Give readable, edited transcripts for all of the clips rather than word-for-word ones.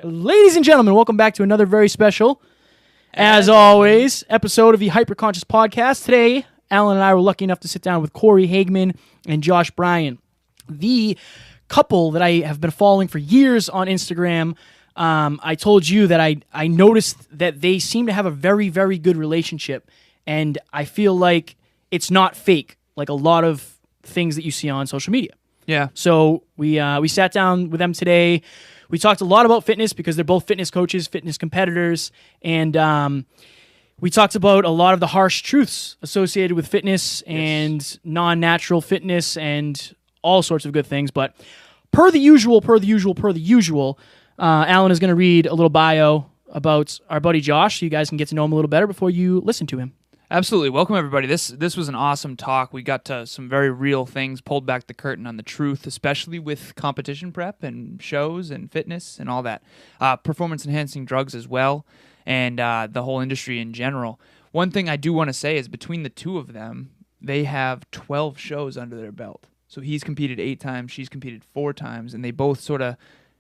Ladies and gentlemen, welcome back to another very special, as always, episode of the Hyperconscious Podcast. Today, Alan and I were lucky enough to sit down with Cory Hageman and Josh Bryan, the couple that I have been following for years on Instagram. I told you that I noticed that they seem to have a very, very good relationship, and I feel like it's not fake, like a lot of things that you see on social media. Yeah. So we sat down with them today. We talked a lot about fitness because they're both fitness coaches, fitness competitors, and we talked about a lot of the harsh truths associated with fitness and non-natural fitness and all sorts of good things. But per the usual, Alan is going to read a little bio about our buddy Josh so you guys can get to know him a little better before you listen to him. Absolutely. Welcome, everybody. This was an awesome talk. We got to some very real things, pulled back the curtain on the truth, especially with competition prep and shows and fitness and all that. Performance-enhancing drugs as well, and the whole industry in general. One thing I do want to say is between the two of them, they have 12 shows under their belt. So he's competed 8 times, she's competed 4 times, and they both sort of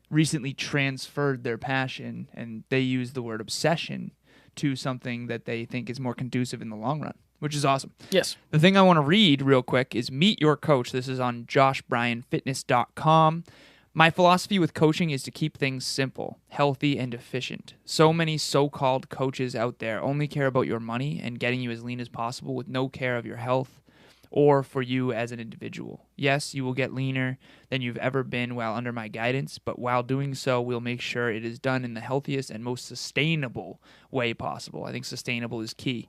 recently transferred their passion, and they use the word obsession to something that they think is more conducive in the long run, which is awesome. Yes. The thing I want to read real quick is Meet Your Coach. This is on joshbryanfitness.com. My philosophy with coaching is to keep things simple, healthy, and efficient. So many so-called coaches out there only care about your money and getting you as lean as possible with no care of your health or for you as an individual. Yes, you will get leaner than you've ever been while under my guidance, but while doing so, we'll make sure it is done in the healthiest and most sustainable way possible. I think sustainable is key.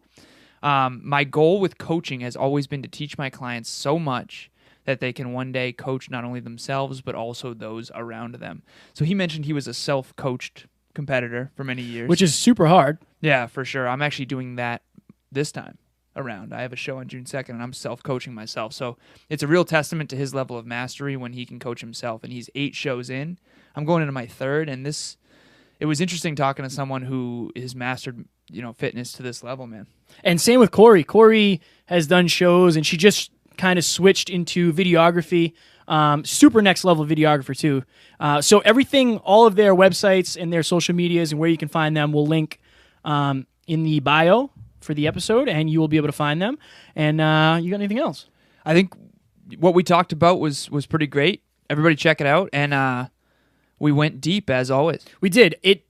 My goal with coaching has always been to teach my clients so much that they can one day coach not only themselves, but also those around them. So he mentioned he was a self-coached competitor for many years. Which is super hard. Yeah, for sure. I'm actually doing that this time around. I have a show on June 2nd, and I'm self-coaching myself. So it's a real testament to his level of mastery when he can coach himself, and he's 8 shows in. I'm going into my 3rd, and it was interesting talking to someone who has mastered, fitness to this level, man. And same with Cory. Cory has done shows, and she just kind of switched into videography. Super next level videographer too. So everything, all of their websites and their social medias and where you can find them, will link in the bio for the episode, and you will be able to find them. And you got anything else? I think what we talked about was pretty great. Everybody check it out. And we went deep, as always. We did. It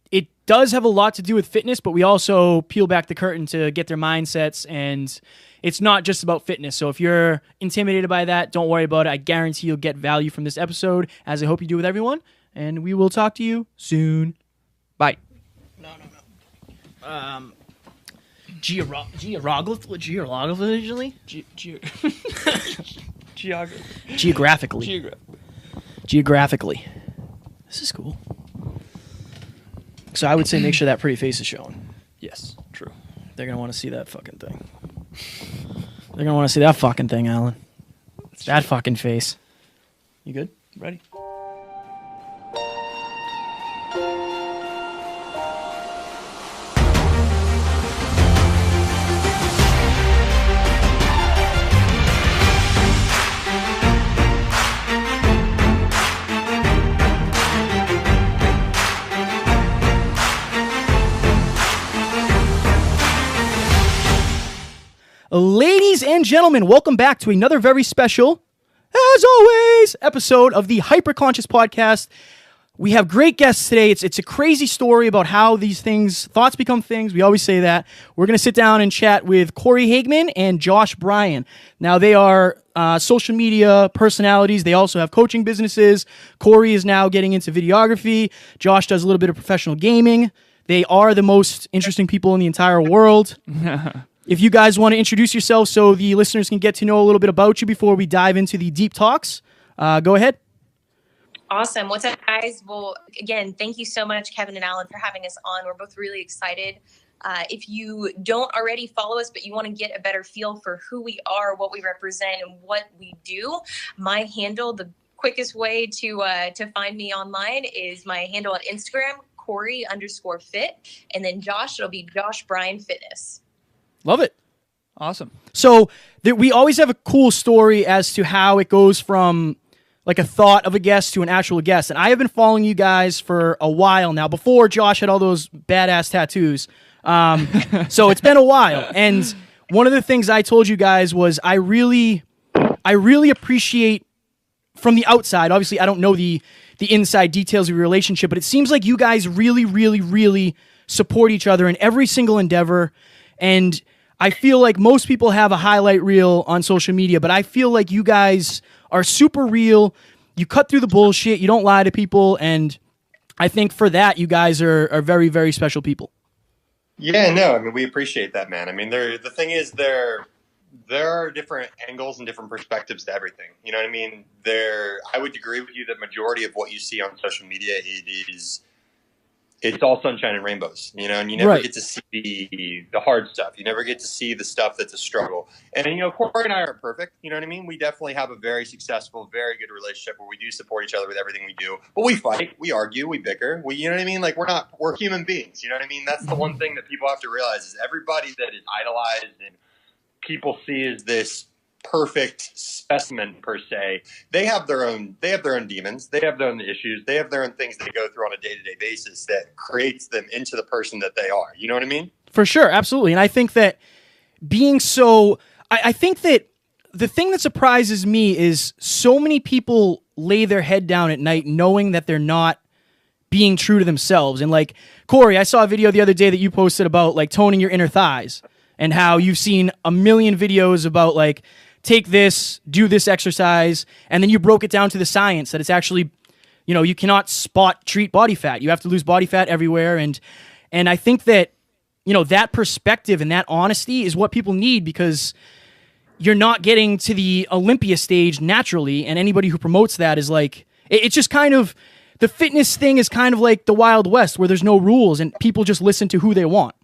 does have a lot to do with fitness, but we also peel back the curtain to get their mindsets, and it's not just about fitness. So if you're intimidated by that, don't worry about it. I guarantee you'll get value from this episode, as I hope you do with everyone. And we will talk to you soon. Bye. No. Geographically? Geographically. This is cool. So I would say make sure that pretty face is showing. Yes, true. They're going to want to see that fucking thing. They're going to want to see that fucking thing, Alan. That fucking face. You good? Ready? Ladies and gentlemen, welcome back to another very special, as always, episode of the Hyperconscious Podcast. We have great guests today. It's a crazy story about how these thoughts become things. We always say that. We're going to sit down and chat with Cory Hageman and Josh Bryan. Now, they are social media personalities. They also have coaching businesses. Cory is now getting into videography. Josh does a little bit of professional gaming. They are the most interesting people in the entire world. If you guys want to introduce yourselves so the listeners can get to know a little bit about you before we dive into the deep talks, go ahead. Awesome. What's up, guys? Well, again, thank you so much, Kevin and Alan, for having us on. We're both really excited. If you don't already follow us, but you want to get a better feel for who we are, what we represent, and what we do, my handle, the quickest way to find me online is my handle on Instagram, Cory_fit. And then Josh, it'll be Josh Bryan Fitness. Love it. Awesome. So we always have a cool story as to how it goes from like a thought of a guest to an actual guest. And I have been following you guys for a while now, before Josh had all those badass tattoos. So it's been a while. And one of the things I told you guys was I really appreciate, from the outside, obviously I don't know the inside details of your relationship, but it seems like you guys really, really, really support each other in every single endeavor. And I feel like most people have a highlight reel on social media, but I feel like you guys are super real. You cut through the bullshit. You don't lie to people. And I think for that, you guys are very, very special people. Yeah, no, I mean, we appreciate that, man. I mean, the thing is, there are different angles and different perspectives to everything. You know what I mean? I would agree with you that majority of what you see on social media, it's all sunshine and rainbows, you know, and you never get to see the hard stuff. You never get to see the stuff that's a struggle. And, you know, Cory and I aren't perfect. You know what I mean? We definitely have a very successful, very good relationship where we do support each other with everything we do. But we fight, we argue, we bicker. You know what I mean? Like, we're human beings. You know what I mean? That's the one thing that people have to realize is everybody that is idolized and people see as this perfect specimen per se, they have their own demons, they have their own issues, they have their own things they go through on a day-to-day basis that creates them into the person that they are. You know what I mean? For sure, absolutely. And I think that being so, I think that the thing that surprises me is so many people lay their head down at night knowing that they're not being true to themselves. And like, Cory, I saw a video the other day that you posted about like toning your inner thighs and how you've seen a million videos about like, take this, do this exercise, and then you broke it down to the science that it's actually, you know, you cannot treat body fat. You have to lose body fat everywhere. And I think that, you know, that perspective and that honesty is what people need, because you're not getting to the Olympia stage naturally. And anybody who promotes that is like, it's just kind of, the fitness thing is kind of like the Wild West where there's no rules and people just listen to who they want.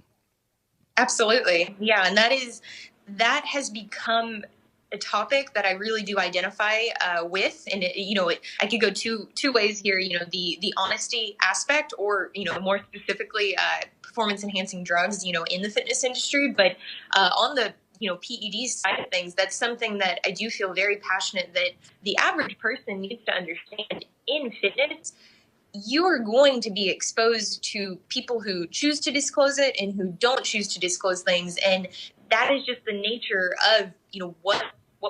Absolutely. Yeah. And that has become a topic that I really do identify with. And, I could go two ways here, you know, the honesty aspect or, you know, more specifically performance enhancing drugs, you know, in the fitness industry. But on the, you know, PED side of things, that's something that I do feel very passionate that the average person needs to understand in fitness. You are going to be exposed to people who choose to disclose it and who don't choose to disclose things. And that is just the nature of, you know, what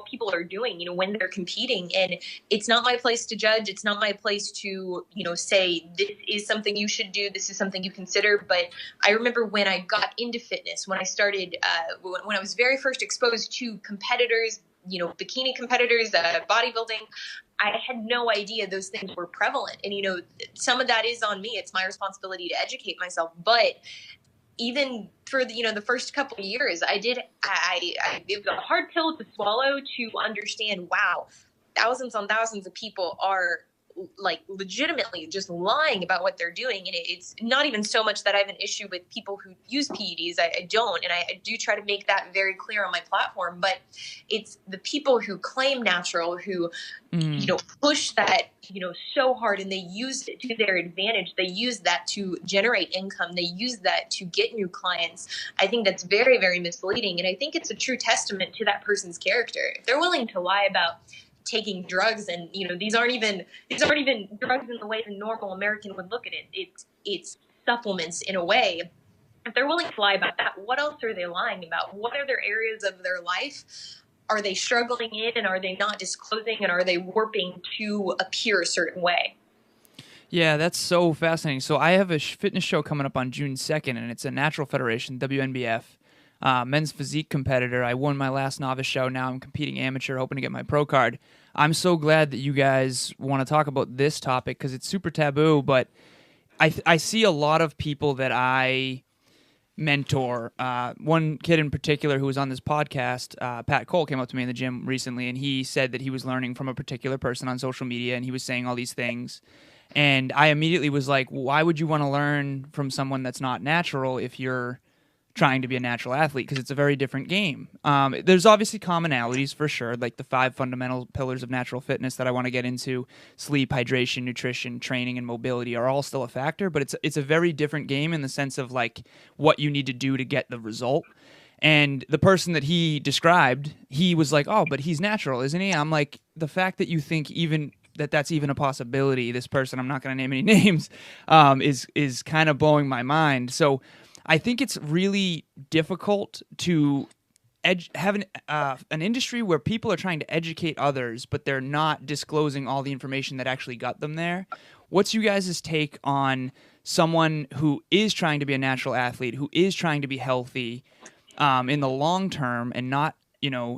people are doing, you know, when they're competing. And it's not my place to judge. It's not my place to, you know, say this is something you should do. This is something you consider. But I remember when I got into fitness, when I started, when I was very first exposed to competitors, you know, bikini competitors, bodybuilding, I had no idea those things were prevalent. And, you know, some of that is on me. It's my responsibility to educate myself. But even for the, you know, the first couple of years, it was a hard pill to swallow to understand, wow, thousands on thousands of people are like legitimately just lying about what they're doing. And it's not even so much that I have an issue with people who use PEDs. I don't. And I do try to make that very clear on my platform, but it's the people who claim natural, who, you know, push that, you know, so hard, and they use it to their advantage. They use that to generate income. They use that to get new clients. I think that's very, very misleading. And I think it's a true testament to that person's character. If they're willing to lie about taking drugs, and, you know, these aren't even drugs in the way the normal American would look at it. It's supplements in a way. If they're willing to lie about that, what else are they lying about? What are their areas of their life are they struggling in, and are they not disclosing, and are they warping to appear a certain way? Yeah, that's so fascinating. So I have a fitness show coming up on June 2nd, and it's a natural federation, WNBF. Men's physique competitor. I won my last novice show. Now I'm competing amateur, hoping to get my pro card. I'm so glad that you guys want to talk about this topic because it's super taboo, but I see a lot of people that I mentor. One kid in particular who was on this podcast, Pat Cole, came up to me in the gym recently, and he said that he was learning from a particular person on social media, and he was saying all these things. And I immediately was like, why would you want to learn from someone that's not natural if you're trying to be a natural athlete? Because it's a very different game. There's obviously commonalities for sure, like the 5 fundamental pillars of natural fitness that I want to get into: sleep, hydration, nutrition, training, and mobility are all still a factor, but it's a very different game in the sense of like what you need to do to get the result. And the person that he described, he was like, oh, but he's natural, isn't he? I'm like, the fact that you think even that's even a possibility. This person, I'm not going to name any names, is kind of blowing my mind. So I think it's really difficult to have an industry where people are trying to educate others, but they're not disclosing all the information that actually got them there. What's you guys' take on someone who is trying to be a natural athlete, who is trying to be healthy in the long term and not,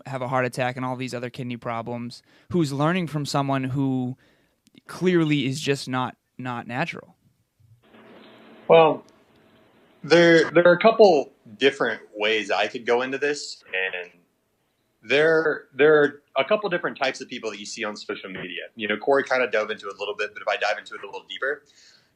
have a heart attack and all these other kidney problems, who's learning from someone who clearly is just not natural? Well, there are a couple different ways I could go into this, and there are a couple different types of people that you see on social media. Cory kind of dove into it a little bit, but if I dive into it a little deeper,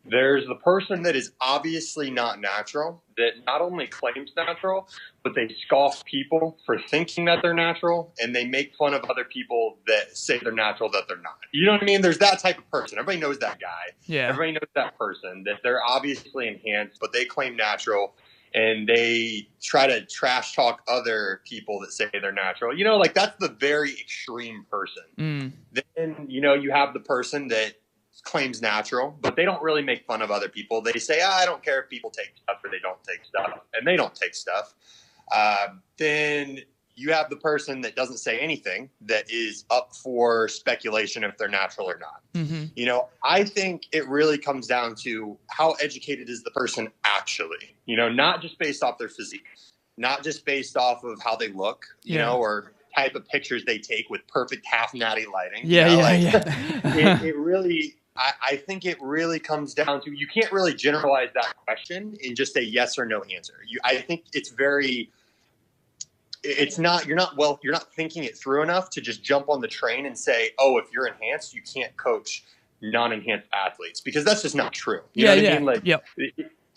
there's the person that is obviously not natural, that not only claims natural, but they scoff people for thinking that they're natural, and they make fun of other people that say they're natural that they're not. You know what I mean? There's that type of person. Everybody knows that guy. Yeah. Everybody knows that person, that they're obviously enhanced, but they claim natural, and they try to trash talk other people that say they're natural. That's the very extreme person. Then, you have the person that claims natural, but they don't really make fun of other people. They say, I don't care if people take stuff or they don't take stuff, and they don't take stuff. Then you have the person that doesn't say anything, that is up for speculation if they're natural or not. I think it really comes down to how educated is the person actually, not just based off their physique, not just based off of how they look, or type of pictures they take with perfect half natty lighting. It really, I think it really comes down to, you can't really generalize that question in just a yes or no answer. I think you're not thinking it through enough to just jump on the train and say, oh, if you're enhanced, you can't coach non-enhanced athletes, because that's just not true. You know what I mean?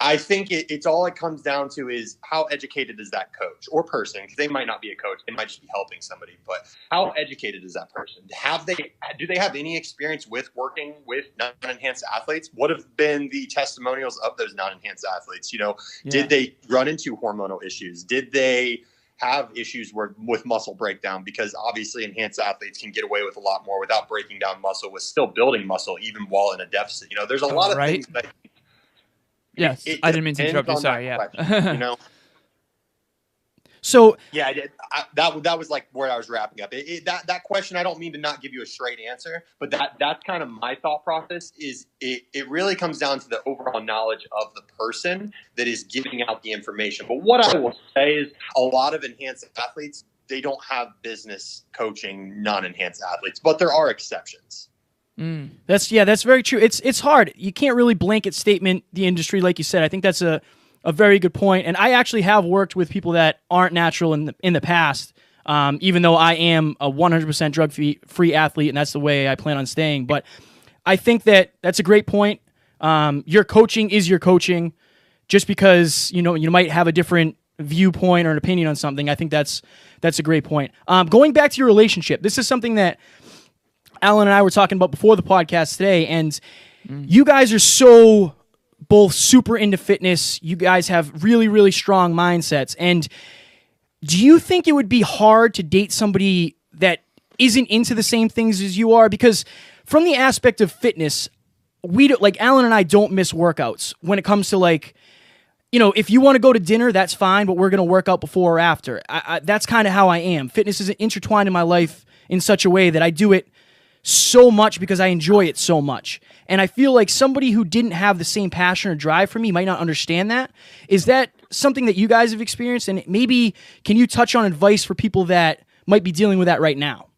I think it's all it comes down to is how educated is that coach or person, because they might not be a coach, they might just be helping somebody, but how educated is that person? Do they have any experience with working with non-enhanced athletes? What have been the testimonials of those non-enhanced athletes? Did they run into hormonal issues? Did they have issues with muscle breakdown? Because obviously enhanced athletes can get away with a lot more without breaking down muscle, with still building muscle even while in a deficit. There's a lot of things that Yes, I didn't mean to interrupt you. Sorry. Yeah. So yeah, I did. That was like where I was wrapping up. That question, I don't mean to not give you a straight answer, but that's kind of my thought process. Is it really comes down to the overall knowledge of the person that is giving out the information. But what I will say is, a lot of enhanced athletes, they don't have business coaching non-enhanced athletes, but there are exceptions. That's very true. It's hard. You can't really blanket statement the industry, like you said. I think that's a very good point. And I actually have worked with people that aren't natural in the past, even though I am a 100% drug-free athlete, and that's the way I plan on staying. But I think that's a great point. Your coaching is your coaching. Just because you might have a different viewpoint or an opinion on something, I think that's a great point. Going back to your relationship, this is something that Alan and I were talking about before the podcast today, and you guys are so both super into fitness. You guys have really, really strong mindsets. And do you think it would be hard to date somebody that isn't into the same things as you are? Because from the aspect of fitness, Alan and I don't miss workouts when it comes to if you want to go to dinner, that's fine, but we're going to work out before or after. That's kind of how I am. Fitness is intertwined in my life in such a way that I do it so much because I enjoy it so much. And I feel like somebody who didn't have the same passion or drive for me might not understand that. Is that something that you guys have experienced? And maybe can you touch on advice for people that might be dealing with that right now?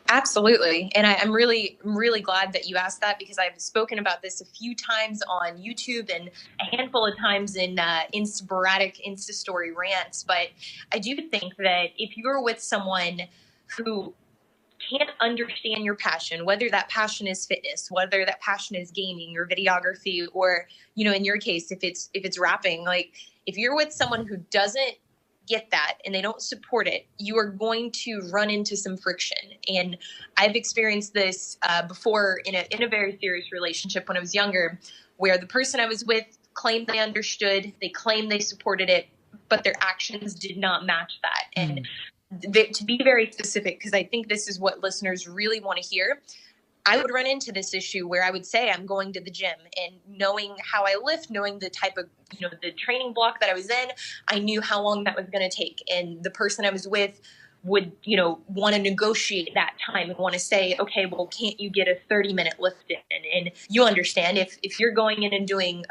Absolutely. And I'm really, really glad that you asked that, because I've spoken about this a few times on YouTube and a handful of times in sporadic Insta story rants. But I do think that if you're with someone who can't understand your passion, whether that passion is fitness, whether that passion is gaming or videography, or, in your case, if it's rapping, if you're with someone who doesn't get that and they don't support it, you are going to run into some friction. And I've experienced this before in a very serious relationship when I was younger, where the person I was with claimed they understood, they claimed they supported it, but their actions did not match that. And to be very specific, because I think this is what listeners really want to hear, I would run into this issue where I would say I'm going to the gym, and knowing how I lift, knowing the type of, the training block that I was in, I knew how long that was going to take. And the person I was with would, want to negotiate that time and want to say, okay, well, can't you get a 30-minute lift in? And you understand if you're going in and doing,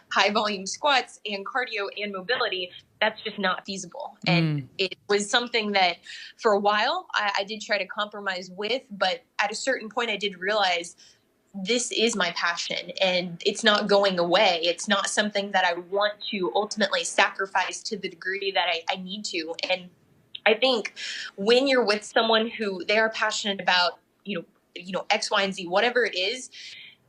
high volume squats and cardio and mobility, that's just not feasible. And it was something that for a while I did try to compromise with, but at a certain point I did realize this is my passion and it's not going away. It's not something that I want to ultimately sacrifice to the degree that I need to. And I think when you're with someone who they are passionate about, X, Y, and Z, whatever it is,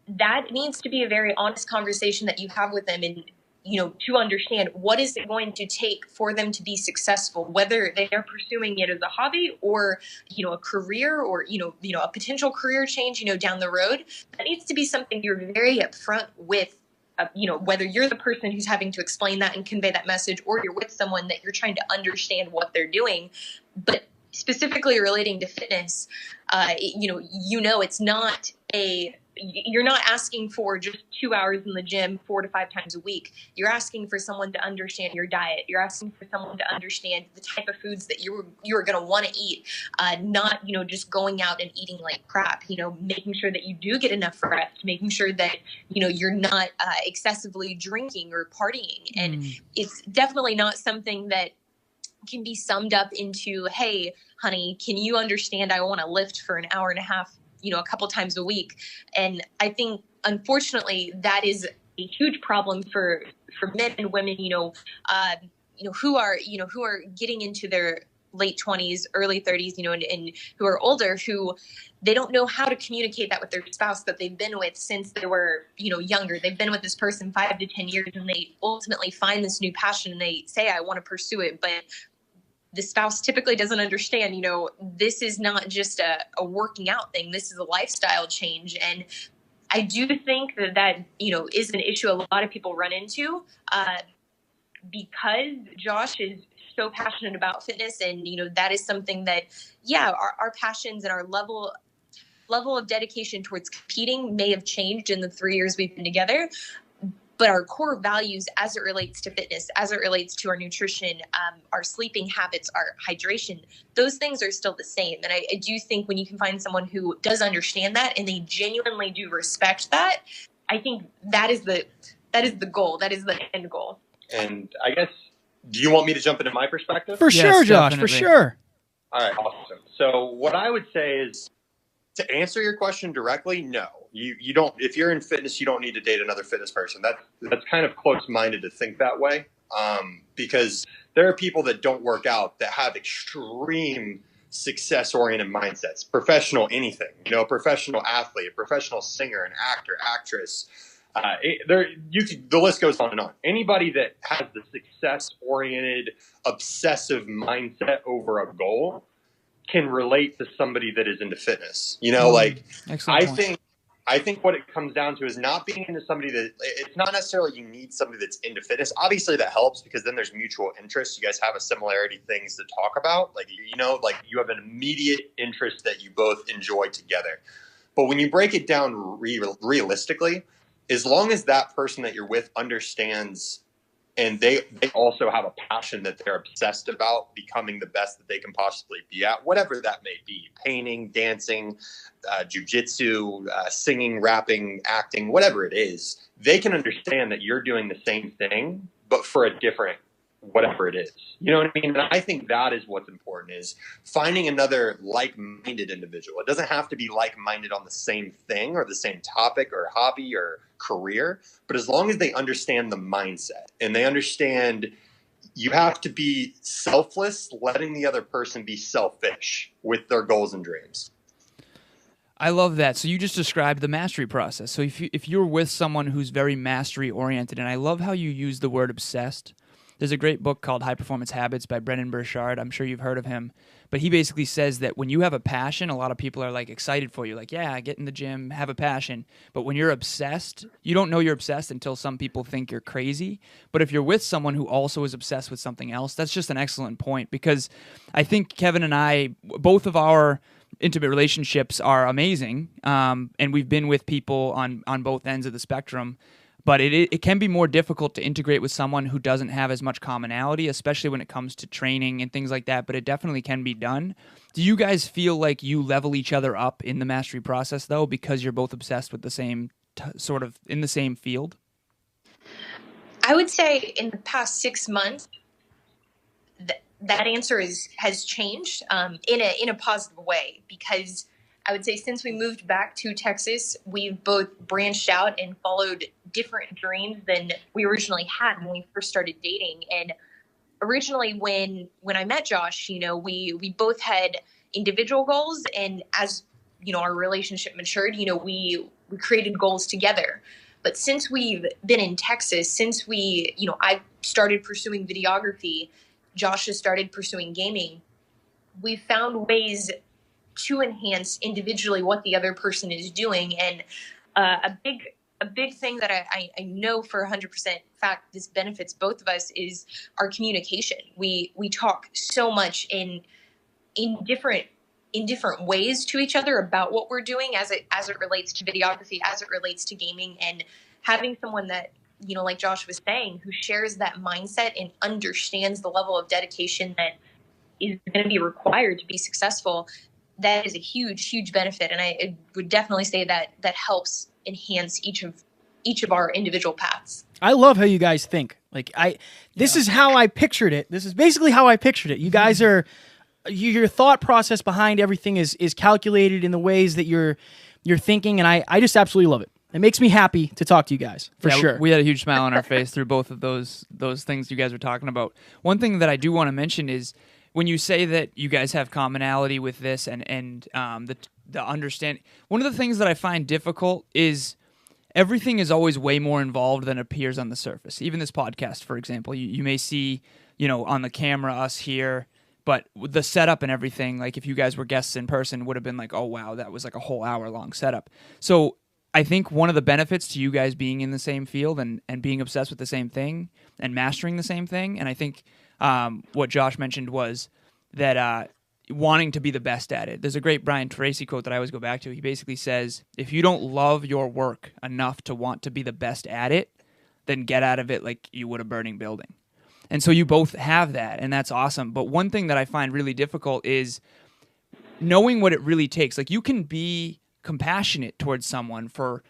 that needs to be a very honest conversation that you have with them, and, to understand what is it going to take for them to be successful, whether they are pursuing it as a hobby or, a career or, a potential career change, down the road. That needs to be something you're very upfront with. Whether you're the person who's having to explain that and convey that message, or you're with someone that you're trying to understand what they're doing. But specifically relating to fitness, it's not you're not asking for just 2 hours in the gym 4 to 5 times a week. You're asking for someone to understand your diet. You're asking for someone to understand the type of foods that you're going to want to eat, not, just going out and eating like crap, making sure that you do get enough rest, making sure that, you're not excessively drinking or partying. And it's definitely not something that can be summed up into, hey, honey, can you understand I want to lift for an hour and a half, a couple times a week. And I think, unfortunately, that is a huge problem for men and women, who are getting into their late 20s, early 30s, and who are older, who they don't know how to communicate that with their spouse that they've been with since they were, younger. They've been with this person 5 to 10 years, and they ultimately find this new passion and they say, I want to pursue it. But the spouse typically doesn't understand, this is not just a working out thing. This is a lifestyle change. And I do think that, is an issue a lot of people run into, because Josh is so passionate about fitness. And, that is something that, our passions and our level of dedication towards competing may have changed in the 3 years we've been together. But our core values as it relates to fitness, as it relates to our nutrition, our sleeping habits, our hydration, those things are still the same. And I do think when you can find someone who does understand that and they genuinely do respect that, I think that is the goal. That is the end goal. And I guess, do you want me to jump into my perspective? For sure, Josh, definitely. for sure. All right, awesome. So what I would say is, to answer your question directly, no. You don't. If you're in fitness, you don't need to date another fitness person. That's kind of close-minded to think that way, because there are people that don't work out that have extreme success-oriented mindsets. Professional anything, professional athlete, a professional singer, an actor, actress. The list goes on and on. Anybody that has the success-oriented, obsessive mindset over a goal can relate to somebody that is into fitness. I think what it comes down to is not being into somebody that it's not necessarily you need somebody that's into fitness. Obviously that helps because then there's mutual interest. You guys have a similarity things to talk about. You have an immediate interest that you both enjoy together. But when you break it down realistically, as long as that person that you're with understands and they also have a passion that they're obsessed about becoming the best that they can possibly be at, whatever that may be, painting, dancing, jujitsu, singing, rapping, acting, whatever it is, they can understand that you're doing the same thing, but for a different whatever it is. You know what I mean? And I think that is what's important, is finding another like-minded individual. It doesn't have to be like-minded on the same thing or the same topic or hobby or career, but as long as they understand the mindset and they understand you have to be selfless, letting the other person be selfish with their goals and dreams. I love that. So you just described the mastery process. So if you're with someone who's very mastery oriented, and I love how you use the word obsessed. There's a great book called High Performance Habits by Brendon Burchard. I'm sure you've heard of him. But he basically says that when you have a passion, a lot of people are like excited for you. Like, yeah, get in the gym, have a passion. But when you're obsessed, you don't know you're obsessed until some people think you're crazy. But if you're with someone who also is obsessed with something else, that's just an excellent point. Because I think Kevin and I, both of our intimate relationships are amazing, and we've been with people on both ends of the spectrum. But it can be more difficult to integrate with someone who doesn't have as much commonality, especially when it comes to training and things like that. But it definitely can be done. Do you guys feel like you level each other up in the mastery process, though, because you're both obsessed with the same sort of in the same field? I would say in the past 6 months, that answer has changed in a positive way, because I would say since we moved back to Texas, we've both branched out and followed different dreams than we originally had when we first started dating. And originally when I met Josh, we both had individual goals, and as our relationship matured, we created goals together. But since we've been in Texas, since I started pursuing videography, Josh has started pursuing gaming, we've found ways to enhance individually what the other person is doing. And a big thing that I know for 100% fact this benefits both of us is our communication. We talk so much in different ways to each other about what we're doing as it relates to videography, as it relates to gaming, and having someone that, like Josh was saying, who shares that mindset and understands the level of dedication that is going to be required to be successful. That is a huge benefit, and I would definitely say that helps enhance each of our individual paths. I love how you guys think. This is how I pictured it. This is basically how I pictured it. You guys are, your thought process behind everything is calculated in the ways that you're thinking, and I just absolutely love it. It makes me happy to talk to you guys, for sure. We had a huge smile on our face through both of those things you guys were talking about. One thing that I do want to mention is, when you say that you guys have commonality with this and the understanding, one of the things that I find difficult is everything is always way more involved than appears on the surface. Even this podcast, for example, you may see, on the camera us here, but the setup and everything, like if you guys were guests in person, would have been like, oh wow, that was like a whole hour-long setup. So I think one of the benefits to you guys being in the same field and being obsessed with the same thing and mastering the same thing, and I think what Josh mentioned was that wanting to be the best at it. There's a great Bryan Tracy quote that I always go back to. He basically says, if you don't love your work enough to want to be the best at it, then get out of it like you would a burning building. And so you both have that, and that's awesome. But one thing that I find really difficult is knowing what it really takes. Like, you can be compassionate towards someone for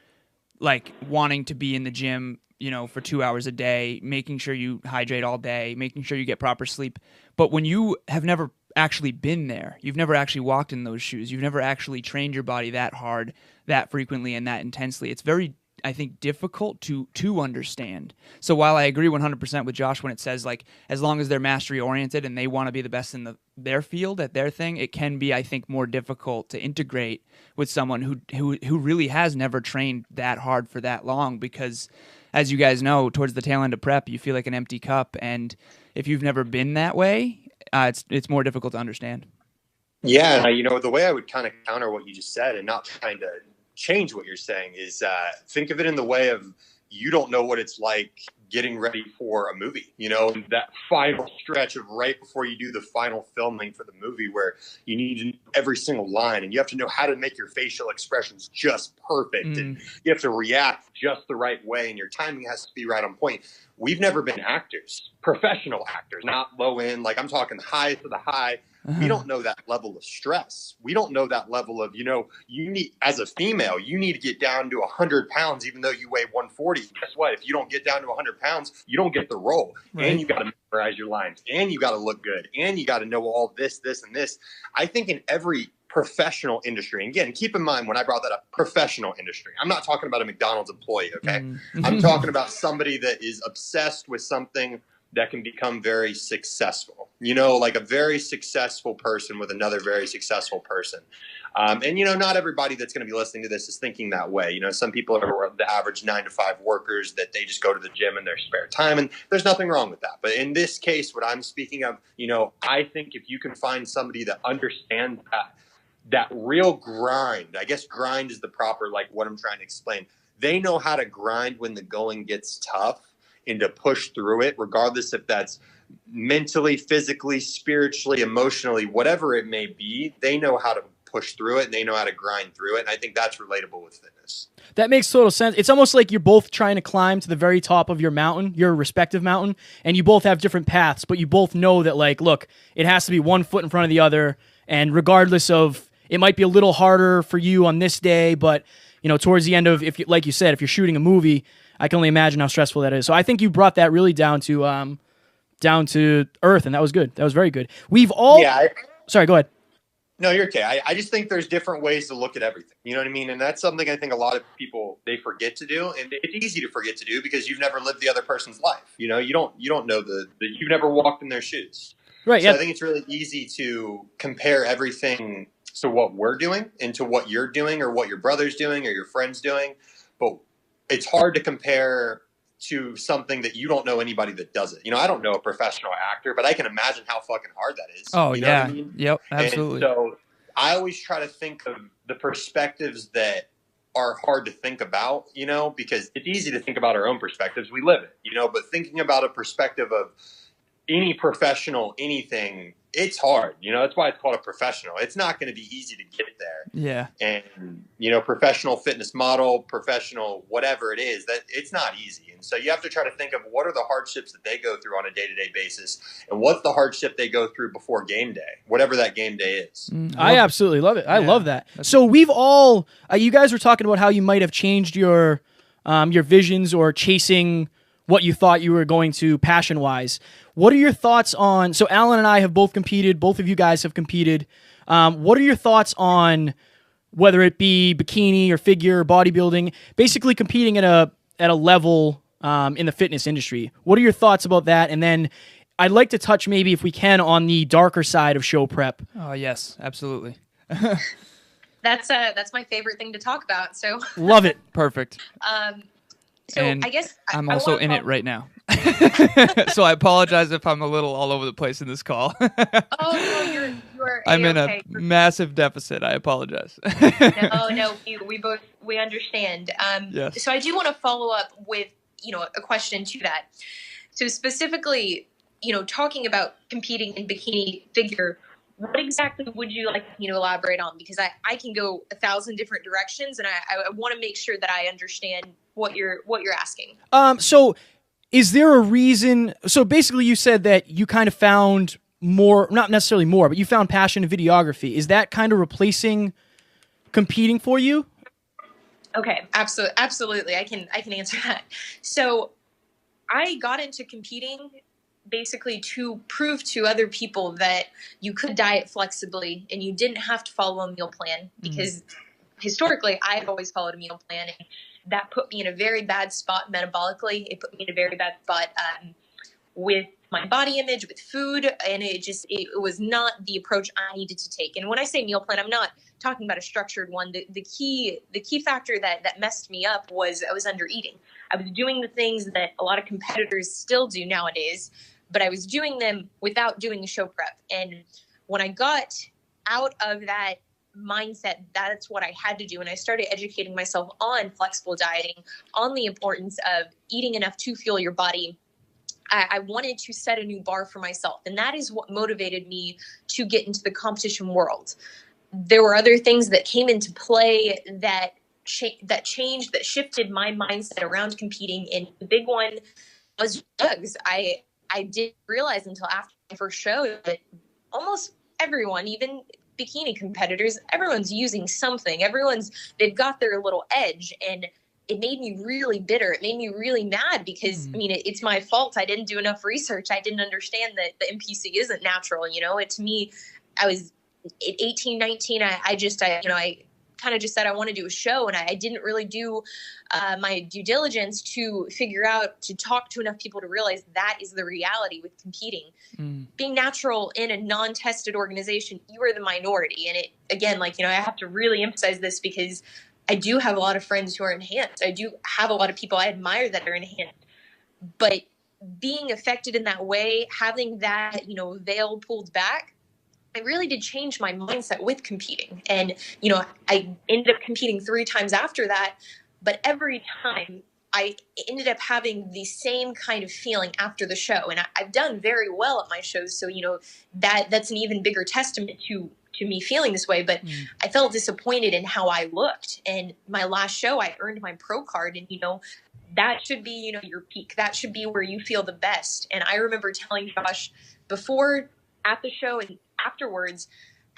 like wanting to be in the gym, for 2 hours a day, making sure you hydrate all day, making sure you get proper sleep. But when you have never actually been there, you've never actually walked in those shoes, you've never actually trained your body that hard, that frequently, and that intensely, it's very, I think, difficult to understand. So while I agree 100% with Josh when it says, like, as long as they're mastery oriented and they want to be the best in their field at their thing, it can be, I think, more difficult to integrate with someone who really has never trained that hard for that long, because as you guys know, towards the tail end of prep, you feel like an empty cup, and if you've never been that way, it's more difficult to understand. Yeah, the way I would kind of counter what you just said and not trying to change what you're saying is think of it in the way of, you don't know what it's like getting ready for a movie, that final stretch of right before you do the final filming for the movie, where you need to know every single line and you have to know how to make your facial expressions just perfect and you have to react just the right way and your timing has to be right on point. We've never been actors, professional actors, not low end, like I'm talking high to the high. We don't know that level of stress. We don't know that level of, you need, as a female, you need to get down to 100 pounds, even though you weigh 140. Guess what? If you don't get down to 100 pounds, you don't get the role. Right. And you got to memorize your lines, and you got to look good, and you got to know all this, and this. I think in every professional industry, and again, keep in mind when I brought that up, professional industry, I'm not talking about a McDonald's employee, okay? I'm talking about somebody that is obsessed with something that can become very successful, like a very successful person with another very successful person. And, not everybody that's going to be listening to this is thinking that way. Some people are the average 9-to-5 workers that they just go to the gym in their spare time, and there's nothing wrong with that. But in this case, what I'm speaking of, I think if you can find somebody that understands that real grind, I guess grind is the proper, like what I'm trying to explain. They know how to grind when the going gets tough and to push through it, regardless if that's mentally, physically, spiritually, emotionally, whatever it may be. They know how to push through it and they know how to grind through it. And I think that's relatable with fitness. That makes total sense. It's almost like you're both trying to climb to the very top of your mountain, your respective mountain, and you both have different paths, but you both know that, like, look, it has to be one foot in front of the other, and regardless of, it might be a little harder for you on this day, but, you know, towards the end of, if you, like you said, if you're shooting a movie, I can only imagine how stressful that is. So I think you brought that really down to earth, and that was good. That was very good. We've all... Sorry, go ahead. No, you're okay. I just think there's different ways to look at everything. You know what I mean? And that's something I think a lot of people, they forget to do. And it's easy to forget to do because you've never lived the other person's life. You know, you don't know you've never walked in their shoes. Right. So I think it's really easy to compare everything to what we're doing and to what you're doing or what your brother's doing or your friend's doing. But it's hard to compare to something that you don't know anybody that does it. You know, I don't know a professional actor, but I can imagine how fucking hard that is. Oh, you know yeah. what I mean? Yep, absolutely. And so I always try to think of the perspectives that are hard to think about, you know, because it's easy to think about our own perspectives. We live it, you know, but thinking about a perspective of any professional, anything, it's hard. You know, that's why it's called a professional. It's not going to be easy to get there. Yeah. And, you know, professional fitness model, professional, whatever it is, that it's not easy. And so you have to try to think of what are the hardships that they go through on a day-to-day basis and what's the hardship they go through before game day, whatever that game day is. I absolutely love it. I love that. So we've all, you guys were talking about how you might have changed your visions or chasing what you thought you were going to passion-wise. What are your thoughts on, so Alan and I have both competed, both of you guys have competed. What are your thoughts on whether it be bikini or figure or bodybuilding, basically competing at a level in the fitness industry? What are your thoughts about that? And then I'd like to touch maybe, if we can, on the darker side of show prep. Oh, yes, absolutely. That's my favorite thing to talk about. So love it. Perfect. So and I guess I'm also in it right now. So I apologize if I'm a little all over the place in this call. Oh, you're I'm in a massive deficit. I apologize. No, we understand. Yes. So I do want to follow up with, you know, a question to that. So specifically, you know, talking about competing in bikini figure, what exactly would you like me to elaborate on? Because I can go 1,000 different directions, and I want to make sure that I understand what you're asking. So is there a reason? So basically you said that you kind of found more, not necessarily more, but you found passion in videography. Is that kind of replacing competing for you? Okay, absolutely. I can answer that. So I got into competing basically to prove to other people that you could diet flexibly and you didn't have to follow a meal plan, because historically I've always followed a meal plan, and that put me in a very bad spot metabolically. It put me in a very bad spot with my body image, with food, and it was not the approach I needed to take. And when I say meal plan, I'm not talking about a structured one. The key factor that messed me up was I was under eating. I was doing the things that a lot of competitors still do nowadays, but I was doing them without doing the show prep. And when I got out of that mindset, that's what I had to do. And I started educating myself on flexible dieting, on the importance of eating enough to fuel your body. I wanted to set a new bar for myself. And that is what motivated me to get into the competition world. There were other things that came into play that changed, that shifted my mindset around competing. And the big one was drugs. I didn't realize until after my first show that almost everyone, even bikini competitors, everyone's using something. They've got their little edge, and it made me really bitter. It made me really mad because, I mean, it's my fault. I didn't do enough research. I didn't understand that the NPC isn't natural. You know, to me, I was at 18, 19. I kind of just said I want to do a show, and I didn't really do my due diligence to figure out, to talk to enough people to realize that is the reality with competing. Being natural in a non-tested organization, you are the minority. And it, again, like, you know, I have to really emphasize this because I do have a lot of friends who are enhanced. I do have a lot of people I admire that are enhanced. But being affected in that way, having that, you know, veil pulled back, it really did change my mindset with competing. And, you know, I ended up competing 3 times after that, but every time I ended up having the same kind of feeling after the show. And I've done very well at my shows. So, you know, that's an even bigger testament to to me feeling this way, but I felt disappointed in how I looked. And my last show, I earned my pro card, and, that should be, your peak. That should be where you feel the best. And I remember telling Josh before, at the show, and afterwards,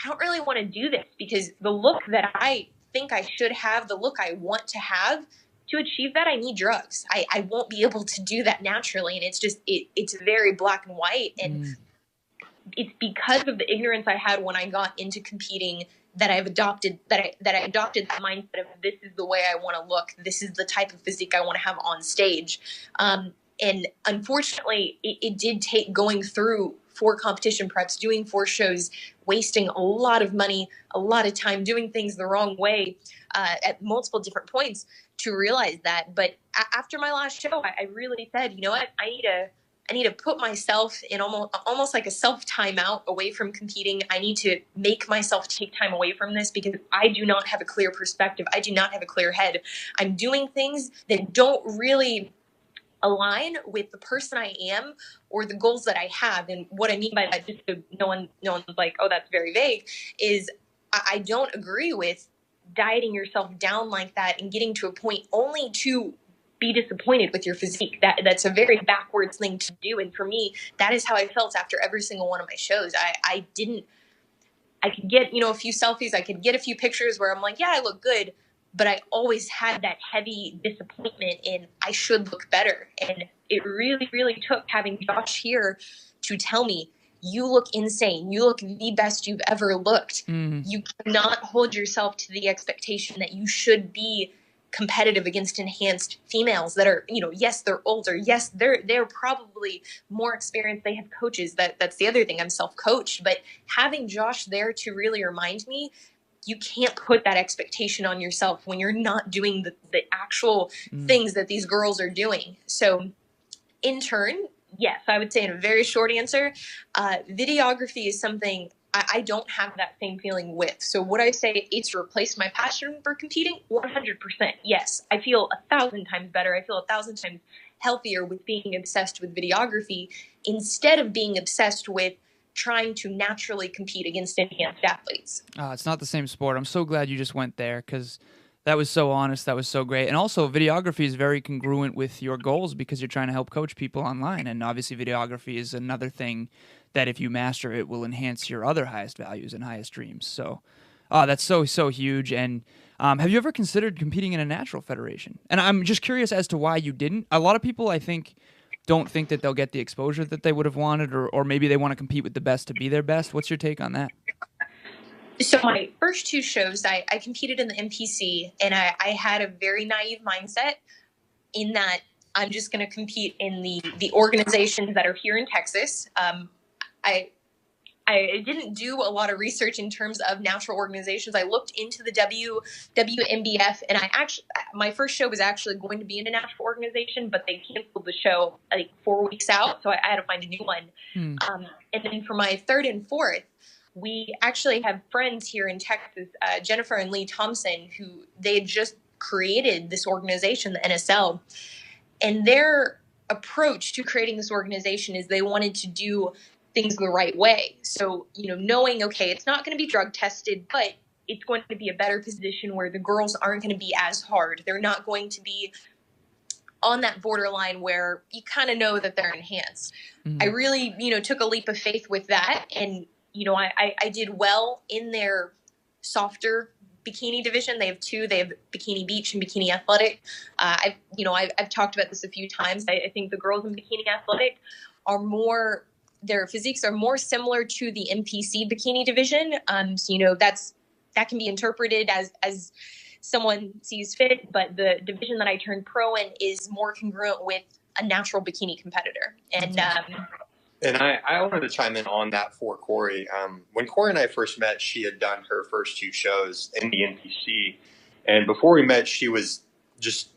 I don't really want to do this, because the look that I think I should have, the look I want to have, to achieve that, I need drugs. I won't be able to do that naturally. And it's just, it's very black and white. And it's because of the ignorance I had when I got into competing that I adopted that mindset of, this is the way I want to look. This is the type of physique I want to have on stage. And unfortunately, it did take going through 4 competition preps, doing 4 shows, wasting a lot of money, a lot of time, doing things the wrong way at multiple different points to realize that. But after my last show, I really said, you know what, I need to put myself in almost like a self timeout away from competing. I need to make myself take time away from this, because I do not have a clear perspective. I do not have a clear head. I'm doing things that don't really align with the person I am or the goals that I have. And what I mean by that, just so no one's like, oh, that's very vague, is I don't agree with dieting yourself down like that and getting to a point only to be disappointed with your physique. That's a very backwards thing to do. And for me, that is how I felt after every single one of my shows. I could get, a few selfies. I could get a few pictures where I'm like, yeah, I look good. But I always had that heavy disappointment in, I should look better. And it really, really took having Josh here to tell me, you look insane. You look the best you've ever looked. You cannot hold yourself to the expectation that you should be competitive against enhanced females that are, yes, they're older. Yes, they're probably more experienced. They have coaches. That's the other thing. I'm self-coached. But having Josh there to really remind me, you can't put that expectation on yourself when you're not doing the actual things that these girls are doing. So in turn, yes, I would say in a very short answer, videography is something I don't have that same feeling with. So would I say it's replaced my passion for competing? 100%. Yes. I feel 1,000 times better. I feel 1,000 times healthier with being obsessed with videography instead of being obsessed with trying to naturally compete against enhanced athletes. It's not the same sport. I'm so glad you just went there, because that was so honest. That was so great. And also, videography is very congruent with your goals, because you're trying to help coach people online. And obviously, videography is another thing that if you master it will enhance your other highest values and highest dreams. So that's so huge. And have you ever considered competing in a natural federation? And I'm just curious as to why you didn't. A lot of people, I think, don't think that they'll get the exposure that they would have wanted, or maybe they want to compete with the best to be their best. What's your take on that? So my first 2 shows, I competed in the NPC, and I had a very naive mindset in that I'm just going to compete in the organizations that are here in Texas. I didn't do a lot of research in terms of natural organizations. I looked into the WNBF, and my first show was actually going to be in a natural organization, but they canceled the show like 4 weeks out, so I had to find a new one. And then for my 3rd and 4th, we actually have friends here in Texas, Jennifer and Lee Thompson, who they had just created this organization, the NSL, and their approach to creating this organization is they wanted to do things the right way. So, knowing, okay, it's not going to be drug tested, but it's going to be a better position where the girls aren't going to be as hard. They're not going to be on that borderline where you kind of know that they're enhanced. I really, took a leap of faith with that. And, I did well in their softer bikini division. They have 2. They have Bikini Beach and Bikini Athletic. I've talked about this a few times. I think the girls in Bikini Athletic are more, their physiques are more similar to the NPC bikini division. So, that can be interpreted as someone sees fit, but the division that I turned pro in is more congruent with a natural bikini competitor. And I wanted to chime in on that for Cory. When Cory and I first met, she had done her first 2 shows in the NPC. And before we met, she was just,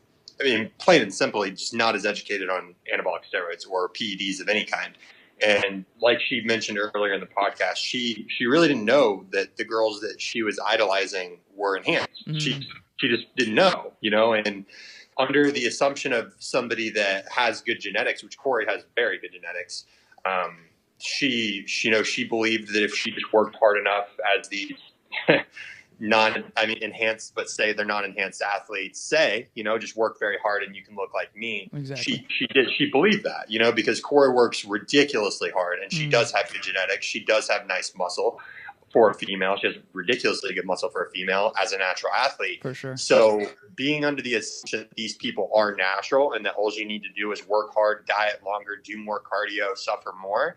plain and simply, just not as educated on anabolic steroids or PEDs of any kind. And like she mentioned earlier in the podcast, she really didn't know that the girls that she was idolizing were enhanced. She just didn't know, and under the assumption of somebody that has good genetics, which Cory has very good genetics, she believed that if she just worked hard enough as these enhanced, but say they're not enhanced athletes, just work very hard and you can look like me. Exactly. She believed that, because Cory works ridiculously hard and she does have good genetics. She does have nice muscle for a female. She has ridiculously good muscle for a female as a natural athlete. For sure. So being under the assumption that these people are natural and that all you need to do is work hard, diet longer, do more cardio, suffer more,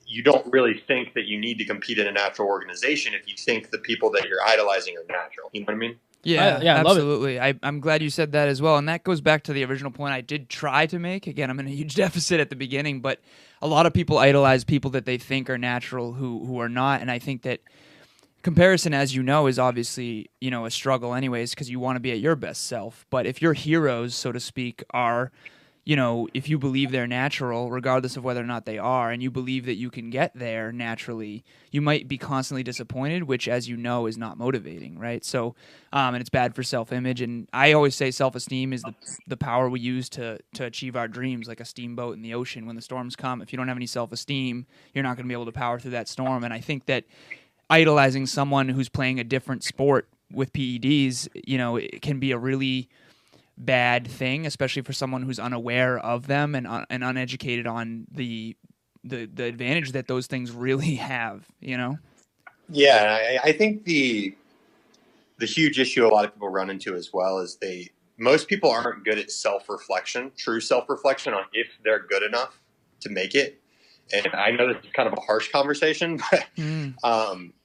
you don't really think that you need to compete in a natural organization if you think the people that you're idolizing are natural. You know what I mean? Yeah, I love it. absolutely. I'm glad you said that as well. And that goes back to the original point I did try to make. Again, I'm in a huge deficit at the beginning, but a lot of people idolize people that they think are natural who are not. And I think that comparison, as you know, is obviously, a struggle anyways, because you want to be at your best self. But if your heroes, so to speak, are, if you believe they're natural, regardless of whether or not they are, and you believe that you can get there naturally, you might be constantly disappointed, which, as you know, is not motivating, right? So, and it's bad for self-image. And I always say self-esteem is the power we use to achieve our dreams, like a steamboat in the ocean. When the storms come, if you don't have any self-esteem, you're not going to be able to power through that storm. And I think that idolizing someone who's playing a different sport with PEDs, it can be a really bad thing, especially for someone who's unaware of them and uneducated on the advantage that those things really have. Yeah, I think the huge issue a lot of people run into as well is most people aren't good at true self-reflection on if they're good enough to make it. And I know this is kind of a harsh conversation, but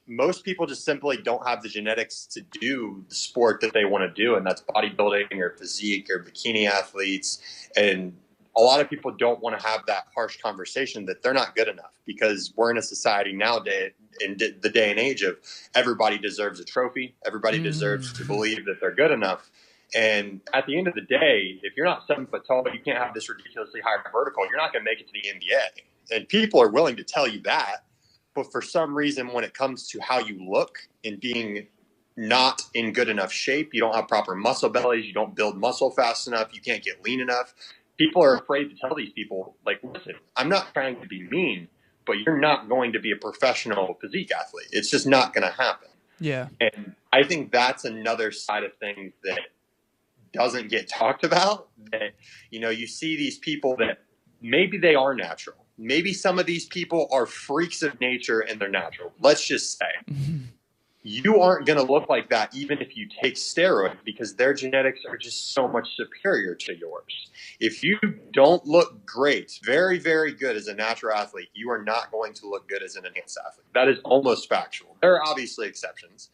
most people just simply don't have the genetics to do the sport that they want to do, and that's bodybuilding or physique or bikini athletes. And a lot of people don't want to have that harsh conversation that they're not good enough, because we're in a society nowadays, in the day and age of everybody deserves a trophy. Everybody deserves to believe that they're good enough. And at the end of the day, if you're not 7 foot tall, you can't have this ridiculously high vertical, you're not going to make it to the NBA. And people are willing to tell you that. But for some reason, when it comes to how you look and being not in good enough shape, you don't have proper muscle bellies, you don't build muscle fast enough, you can't get lean enough, people are afraid to tell these people, like, listen, I'm not trying to be mean, but you're not going to be a professional physique athlete. It's just not going to happen. Yeah. And I think that's another side of things that doesn't get talked about, that, you see these people that maybe they are natural. Maybe some of these people are freaks of nature and they're natural. Let's just say you aren't going to look like that even if you take steroids, because their genetics are just so much superior to yours. If you don't look great, very, very good as a natural athlete, you are not going to look good as an enhanced athlete. That is almost factual. There are obviously exceptions,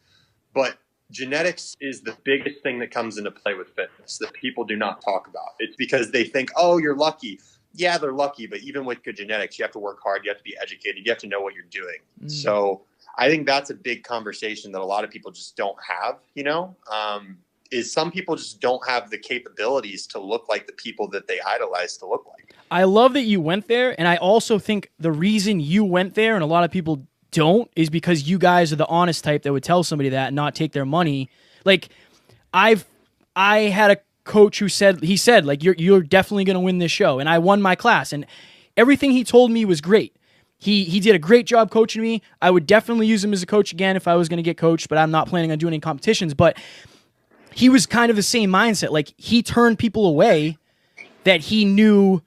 but genetics is the biggest thing that comes into play with fitness that people do not talk about. It's because they think, oh, you're lucky. Yeah, they're lucky, but even with good genetics, you have to work hard, you have to be educated, you have to know what you're doing. So I think that's a big conversation that a lot of people just don't have, is some people just don't have the capabilities to look like the people that they idolize to look like. I love that you went there, and I also think the reason you went there, and a lot of people don't, is because you guys are the honest type that would tell somebody that and not take their money. Like, I had a coach who said like, you're definitely going to win this show, and I won my class, and everything he told me was great. He did a great job coaching me. I would definitely use him as a coach again if I was going to get coached, but I'm not planning on doing any competitions. But he was kind of the same mindset. Like, he turned people away that he knew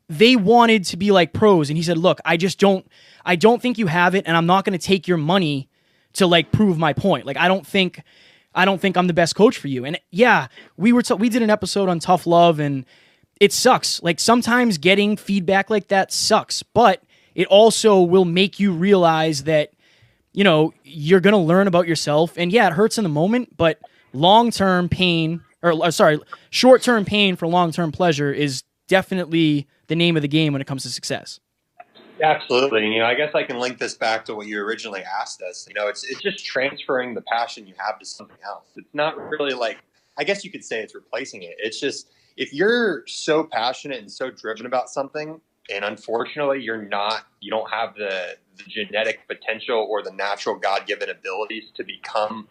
they wanted to be like pros, and he said, look, I don't think you have it, and I'm not going to take your money to like prove my point. Like, I don't think I'm the best coach for you. And yeah, we did an episode on tough love, and it sucks. Like, sometimes getting feedback like that sucks, but it also will make you realize that, you're going to learn about yourself. And yeah, it hurts in the moment, but short-term pain for long-term pleasure is definitely the name of the game when it comes to success. Absolutely. I guess I can link this back to what you originally asked us. It's just transferring the passion you have to something else. It's not really like, I guess you could say it's replacing it. It's just, if you're so passionate and so driven about something, and unfortunately you don't have the genetic potential or the natural God-given abilities to become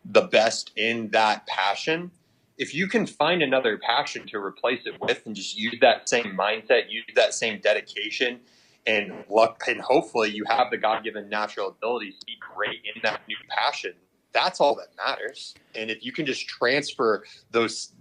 the best in that passion, if you can find another passion to replace it with and just use that same mindset, use that same dedication, and luck, and hopefully you have the God-given natural abilities to be great in that new passion. That's all that matters. And if you can just transfer those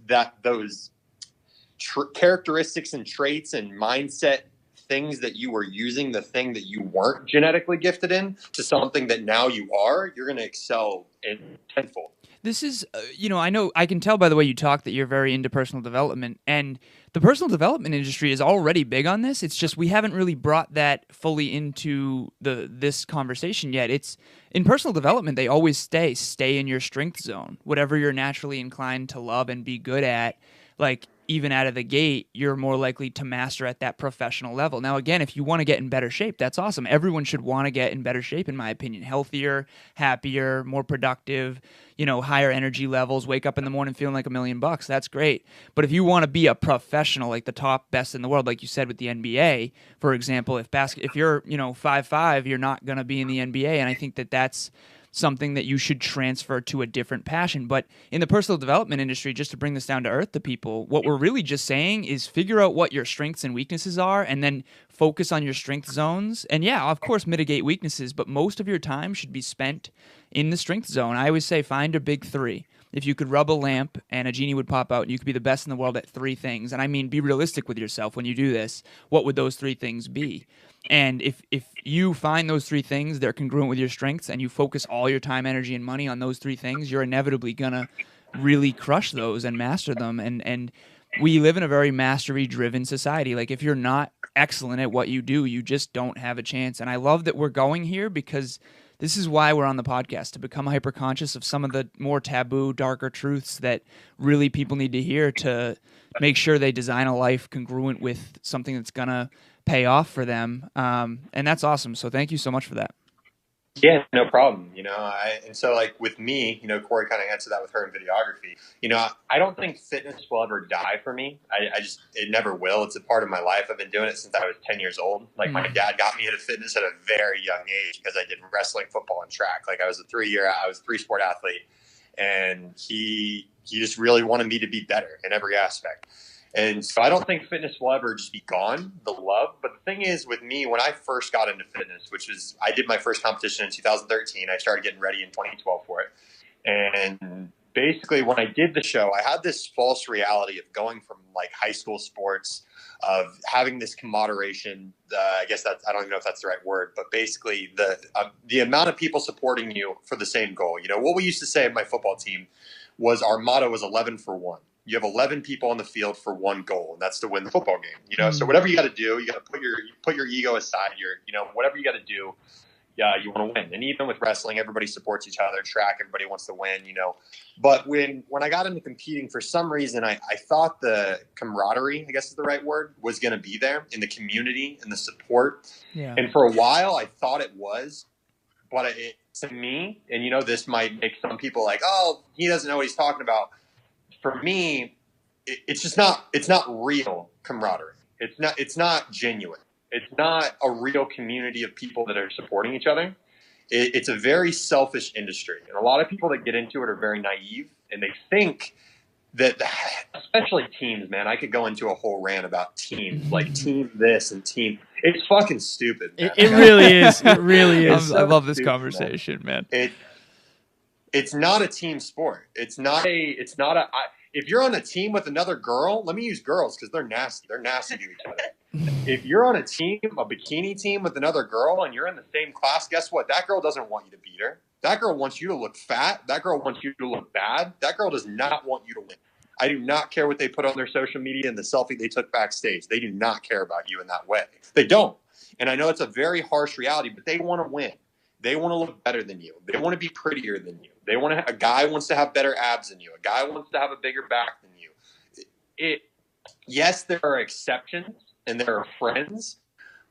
characteristics and traits and mindset things that you were using, the thing that you weren't genetically gifted in, to something that now you are, you're going to excel in tenfold. This is, I know, I can tell by the way you talk that you're very into personal development, and the personal development industry is already big on this. It's just we haven't really brought that fully into this conversation yet. It's in personal development, they always stay in your strength zone, whatever you're naturally inclined to love and be good at. Like, even out of the gate, you're more likely to master at that professional level. Now, again, if you want to get in better shape, that's awesome. Everyone should want to get in better shape, in my opinion. Healthier, happier, more productive, higher energy levels, wake up in the morning feeling like $1 million. That's great. But if you want to be a professional, like the top best in the world, like you said with the NBA, for example, if you're 5'5", you're not going to be in the NBA. And I think that's something that you should transfer to a different passion. But in the personal development industry, just to bring this down to earth to people, what we're really just saying is figure out what your strengths and weaknesses are and then focus on your strength zones. And yeah, of course, mitigate weaknesses, but most of your time should be spent in the strength zone. I always say find your big three. If you could rub a lamp and a genie would pop out and you could be the best in the world at 3 things, and I mean be realistic with yourself when you do this, what would those 3 things be? And if you find those 3 things, they're congruent with your strengths, and you focus all your time, energy, and money on those 3 things, you're inevitably going to really crush those and master them. And we live in a very mastery-driven society. Like, if you're not excellent at what you do, you just don't have a chance. And I love that we're going here because this is why we're on the podcast, to become hyper-conscious of some of the more taboo, darker truths that really people need to hear to make sure they design a life congruent with something that's going to pay off for them. And that's awesome. So thank you so much for that. Yeah, no problem. And so like with me, Cory kind of answered that with her in videography. I don't think fitness will ever die for me. It never will. It's a part of my life. I've been doing it since I was 10 years old. Like my dad got me into fitness at a very young age because I did wrestling, football, and track. Like I was a 3-sport athlete, and he just really wanted me to be better in every aspect. And so I don't think fitness will ever just be gone, the love. But the thing is with me, when I first got into fitness, I did my first competition in 2013. I started getting ready in 2012 for it. And basically when I did the show, I had this false reality of going from like high school sports, of having this camaraderie. I guess I don't even know if that's the right word, but basically the amount of people supporting you for the same goal. What we used to say at my football team was our motto was 11 for 1. You have 11 people on the field for one goal, and that's to win the football game. So whatever you got to do, you got to put your ego aside. Whatever you got to do, you want to win. And even with wrestling, everybody supports each other. Track, everybody wants to win. But when I got into competing, for some reason, I thought the camaraderie, I guess is the right word, was going to be there in the community and the support. Yeah. And for a while, I thought it was, but to me, and this might make some people like, oh, he doesn't know what he's talking about. For me, it's not real camaraderie. It's not genuine. It's not a real community of people that are supporting each other. It's a very selfish industry. And a lot of people that get into it are very naive, and they think that, especially teams, man, I could go into a whole rant about teams, like team this and team. It's fucking stupid, man. It really is. It really is. I love this conversation, man. It's not a team sport. If you're on a team with another girl, let me use girls because they're nasty. They're nasty to each other. If you're on a bikini team with another girl and you're in the same class, guess what? That girl doesn't want you to beat her. That girl wants you to look fat. That girl wants you to look bad. That girl does not want you to win. I do not care what they put on their social media and the selfie they took backstage. They do not care about you in that way. They don't. And I know it's a very harsh reality, but they want to win. They want to look better than you. They want to be prettier than you. A guy wants to have better abs than you. A guy wants to have a bigger back than you. Yes, there are exceptions and there are friends,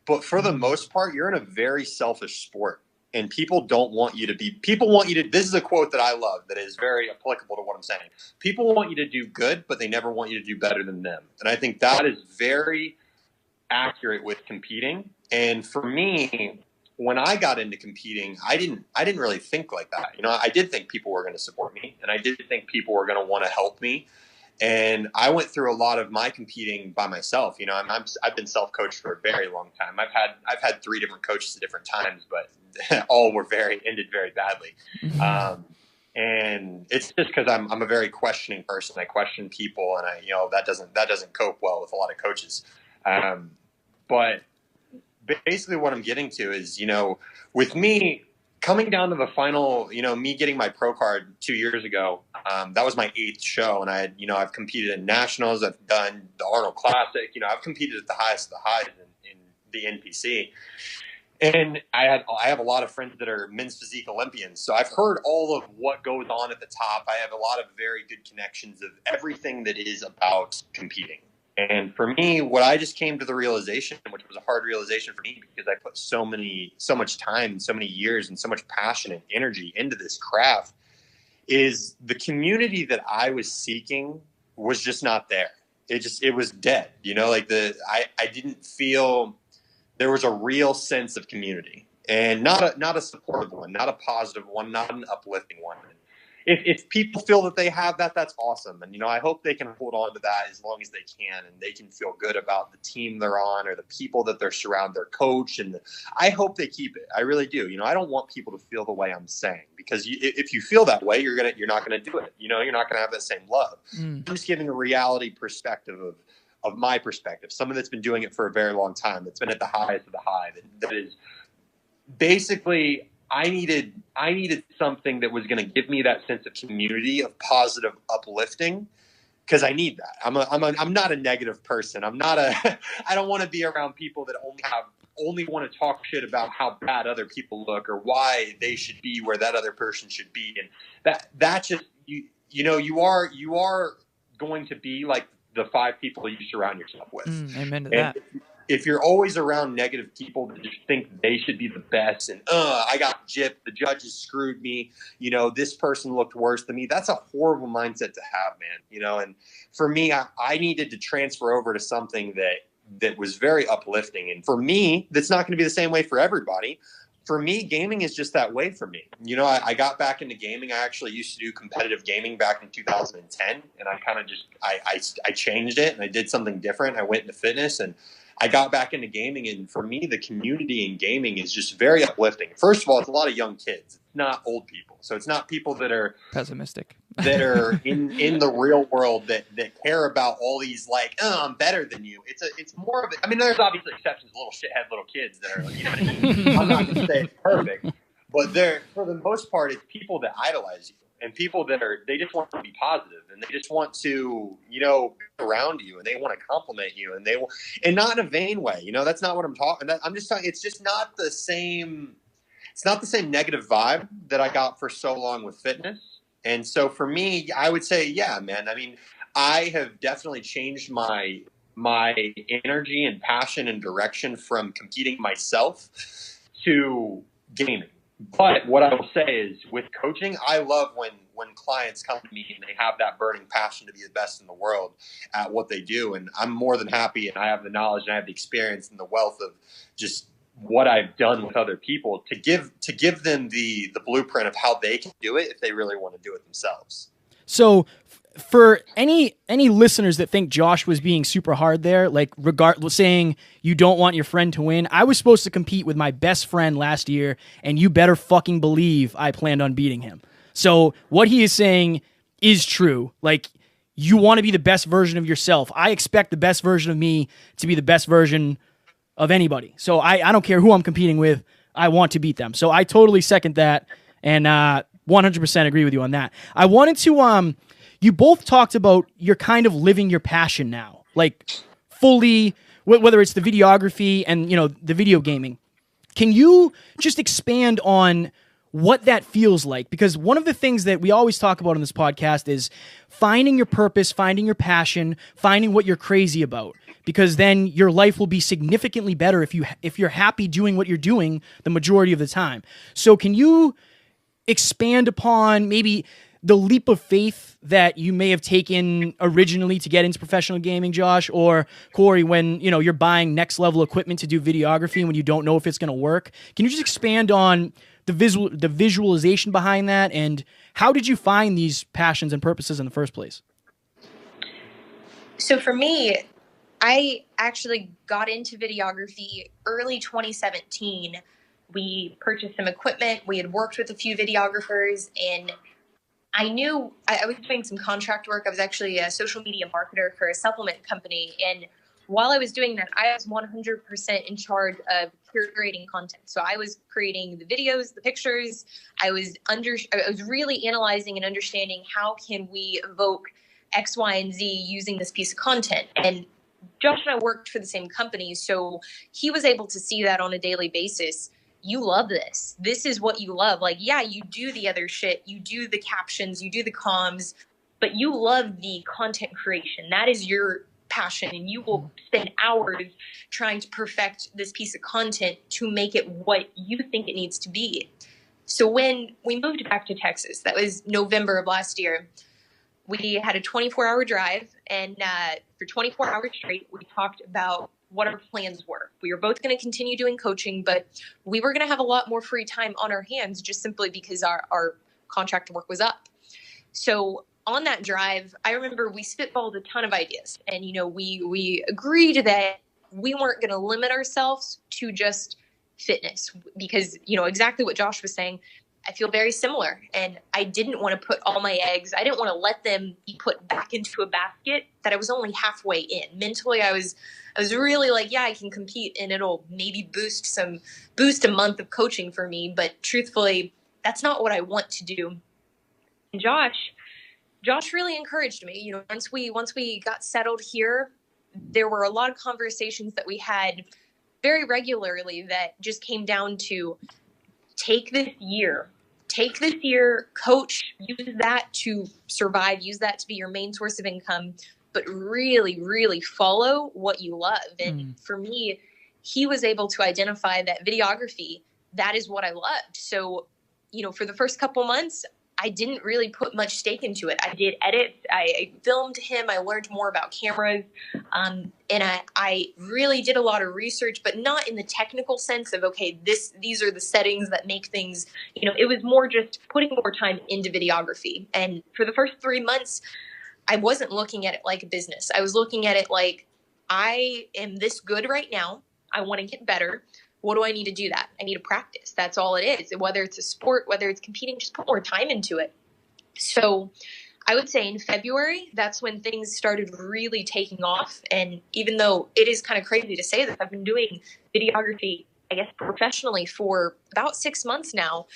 but for the most part, you're in a very selfish sport, and people don't want you to be. People want you to. This is a quote that I love that is very applicable to what I'm saying. People want you to do good, but they never want you to do better than them. And I think that is very accurate with competing. And for me, when I got into competing, I didn't really think like that. I did think people were going to support me, and I did think people were going to want to help me. And I went through a lot of my competing by myself. You know, I've been self-coached for a very long time. I've had 3 different coaches at different times, but all were ended very badly. And it's just because I'm a very questioning person. I question people, and that doesn't cope well with a lot of coaches. But basically what I'm getting to is, with me coming down to the final, me getting my pro card 2 years ago, that was my 8th show. And I've competed in nationals. I've done the Arnold Classic. I've competed at the highest of the highs in the NPC. And I have a lot of friends that are men's physique Olympians. So I've heard all of what goes on at the top. I have a lot of very good connections of everything that is about competing. And for me, what I just came to the realization, which was a hard realization for me because I put so much time, so many years, and so much passion and energy into this craft, is the community that I was seeking was just not there. It was dead. I didn't feel there was a real sense of community, and not a supportive one, not a positive one, not an uplifting one. If people feel that they have that, that's awesome. And, I hope they can hold on to that as long as they can, and they can feel good about the team they're on or the people that they're surrounded, their coach. And I hope they keep it. I really do. I don't want people to feel the way I'm saying, because if you feel that way, you're not going to do it. You're not going to have that same love. I'm just giving a reality perspective of my perspective, someone that's been doing it for a very long time, that's been at the highest of the high, that is basically, I needed something that was going to give me that sense of community, of positive uplifting, because I need that. I'm not a negative person. I don't want to be around people that only want to talk shit about how bad other people look or why they should be where that other person should be. And that just, you are going to be like the 5 people you surround yourself with. Amen to that. If you're always around negative people that just think they should be the best, and I got gypped, the judges screwed me, this person looked worse than me, that's a horrible mindset to have, man. And for me, I needed to transfer over to something that was very uplifting. And for me, that's not going to be the same way for everybody. For me, gaming is just that way for me. I got back into gaming. I actually used to do competitive gaming back in 2010, and I kind of just I changed it, and I did something different. I went into fitness, and I got back into gaming. And for me, the community in gaming is just very uplifting. First of all, it's a lot of young kids. It's not old people. So it's not people that are pessimistic, that are in the real world that care about all these I'm better than you. It's more of there's obviously exceptions, little shithead little kids that are I'm not going to say it's perfect, but for the most part, it's people that idolize you. And people they just want to be positive, and they just want to, be around you, and they want to compliment you, and not in a vain way. That's not what I'm talking. I'm just talking. It's just not the same. It's not the same negative vibe that I got for so long with fitness. And so for me, I would say, yeah, man. I have definitely changed my energy and passion and direction from competing myself to gaming. But what I will say is, with coaching, I love when clients come to me and they have that burning passion to be the best in the world at what they do. And I'm more than happy, and I have the knowledge and I have the experience and the wealth of just what I've done with other people to give them the blueprint of how they can do it if they really want to do it themselves. So for any listeners that think Josh was being super hard there, regardless, saying you don't want your friend to win, I was supposed to compete with my best friend last year, and you better fucking believe I planned on beating him. So what he is saying is true. You want to be the best version of yourself. I expect the best version of me to be the best version of anybody. So I don't care who I'm competing with. I want to beat them. So I totally second that, and 100% agree with you on that. I wanted to you both talked about you're kind of living your passion now, fully, whether it's the videography and, the video gaming. Can you just expand on what that feels like? Because one of the things that we always talk about on this podcast is finding your purpose, finding your passion, finding what you're crazy about, because then your life will be significantly better if you're happy doing what you're doing the majority of the time. So can you expand upon maybe the leap of faith that you may have taken originally to get into professional gaming, Josh, or Cory, when you're buying next level equipment to do videography and when you don't know if it's going to work? Can you just expand on the visualization behind that, and how did you find these passions and purposes in the first place? So for me, I actually got into videography early 2017. We purchased some equipment. We had worked with a few videographers, and I knew I was doing some contract work. I was actually a social media marketer for a supplement company. And while I was doing that, I was 100% in charge of curating content. So I was creating the videos, the pictures. I was really analyzing and understanding how can we evoke X, Y, and Z using this piece of content. And Josh and I worked for the same company, so he was able to see that on a daily basis. You love this. This is what you love. Like, yeah, you do the other shit. You do the captions, you do the comms, but you love the content creation. That is your passion, and you will spend hours trying to perfect this piece of content to make it what you think it needs to be. So when we moved back to Texas, that was November of last year, we had a 24-hour drive, and for 24 hours straight, we talked about what our plans were. We were both going to continue doing coaching, but we were going to have a lot more free time on our hands just simply because our contract work was up. So on that drive, I remember we spitballed a ton of ideas, and we agreed that we weren't going to limit ourselves to just fitness, because exactly what Josh was saying, I feel very similar, and I didn't want to put all my eggs. I didn't want to let them be put back into a basket that I was only halfway in. Mentally, I was really like, yeah, I can compete, and it'll maybe boost a month of coaching for me. But truthfully, that's not what I want to do. And Josh really encouraged me. Once we got settled here, there were a lot of conversations that we had very regularly that just came down to take this year, coach, use that to survive, use that to be your main source of income, but really, really follow what you love. And for me, he was able to identify that videography, that is what I loved. So, for the first couple months, I didn't really put much stake into it. I did edits. I filmed him. I learned more about cameras. And I really did a lot of research, but not in the technical sense of, okay, these are the settings that make things, it was more just putting more time into videography. And for the first 3 months, I wasn't looking at it like a business. I was looking at it like, I am this good right now. I want to get better. What do I need to do that? I need to practice. That's all it is. Whether it's a sport, whether it's competing, just put more time into it. So I would say in February, that's when things started really taking off. And even though it is kind of crazy to say that, I've been doing videography, I guess, professionally for about 6 months now.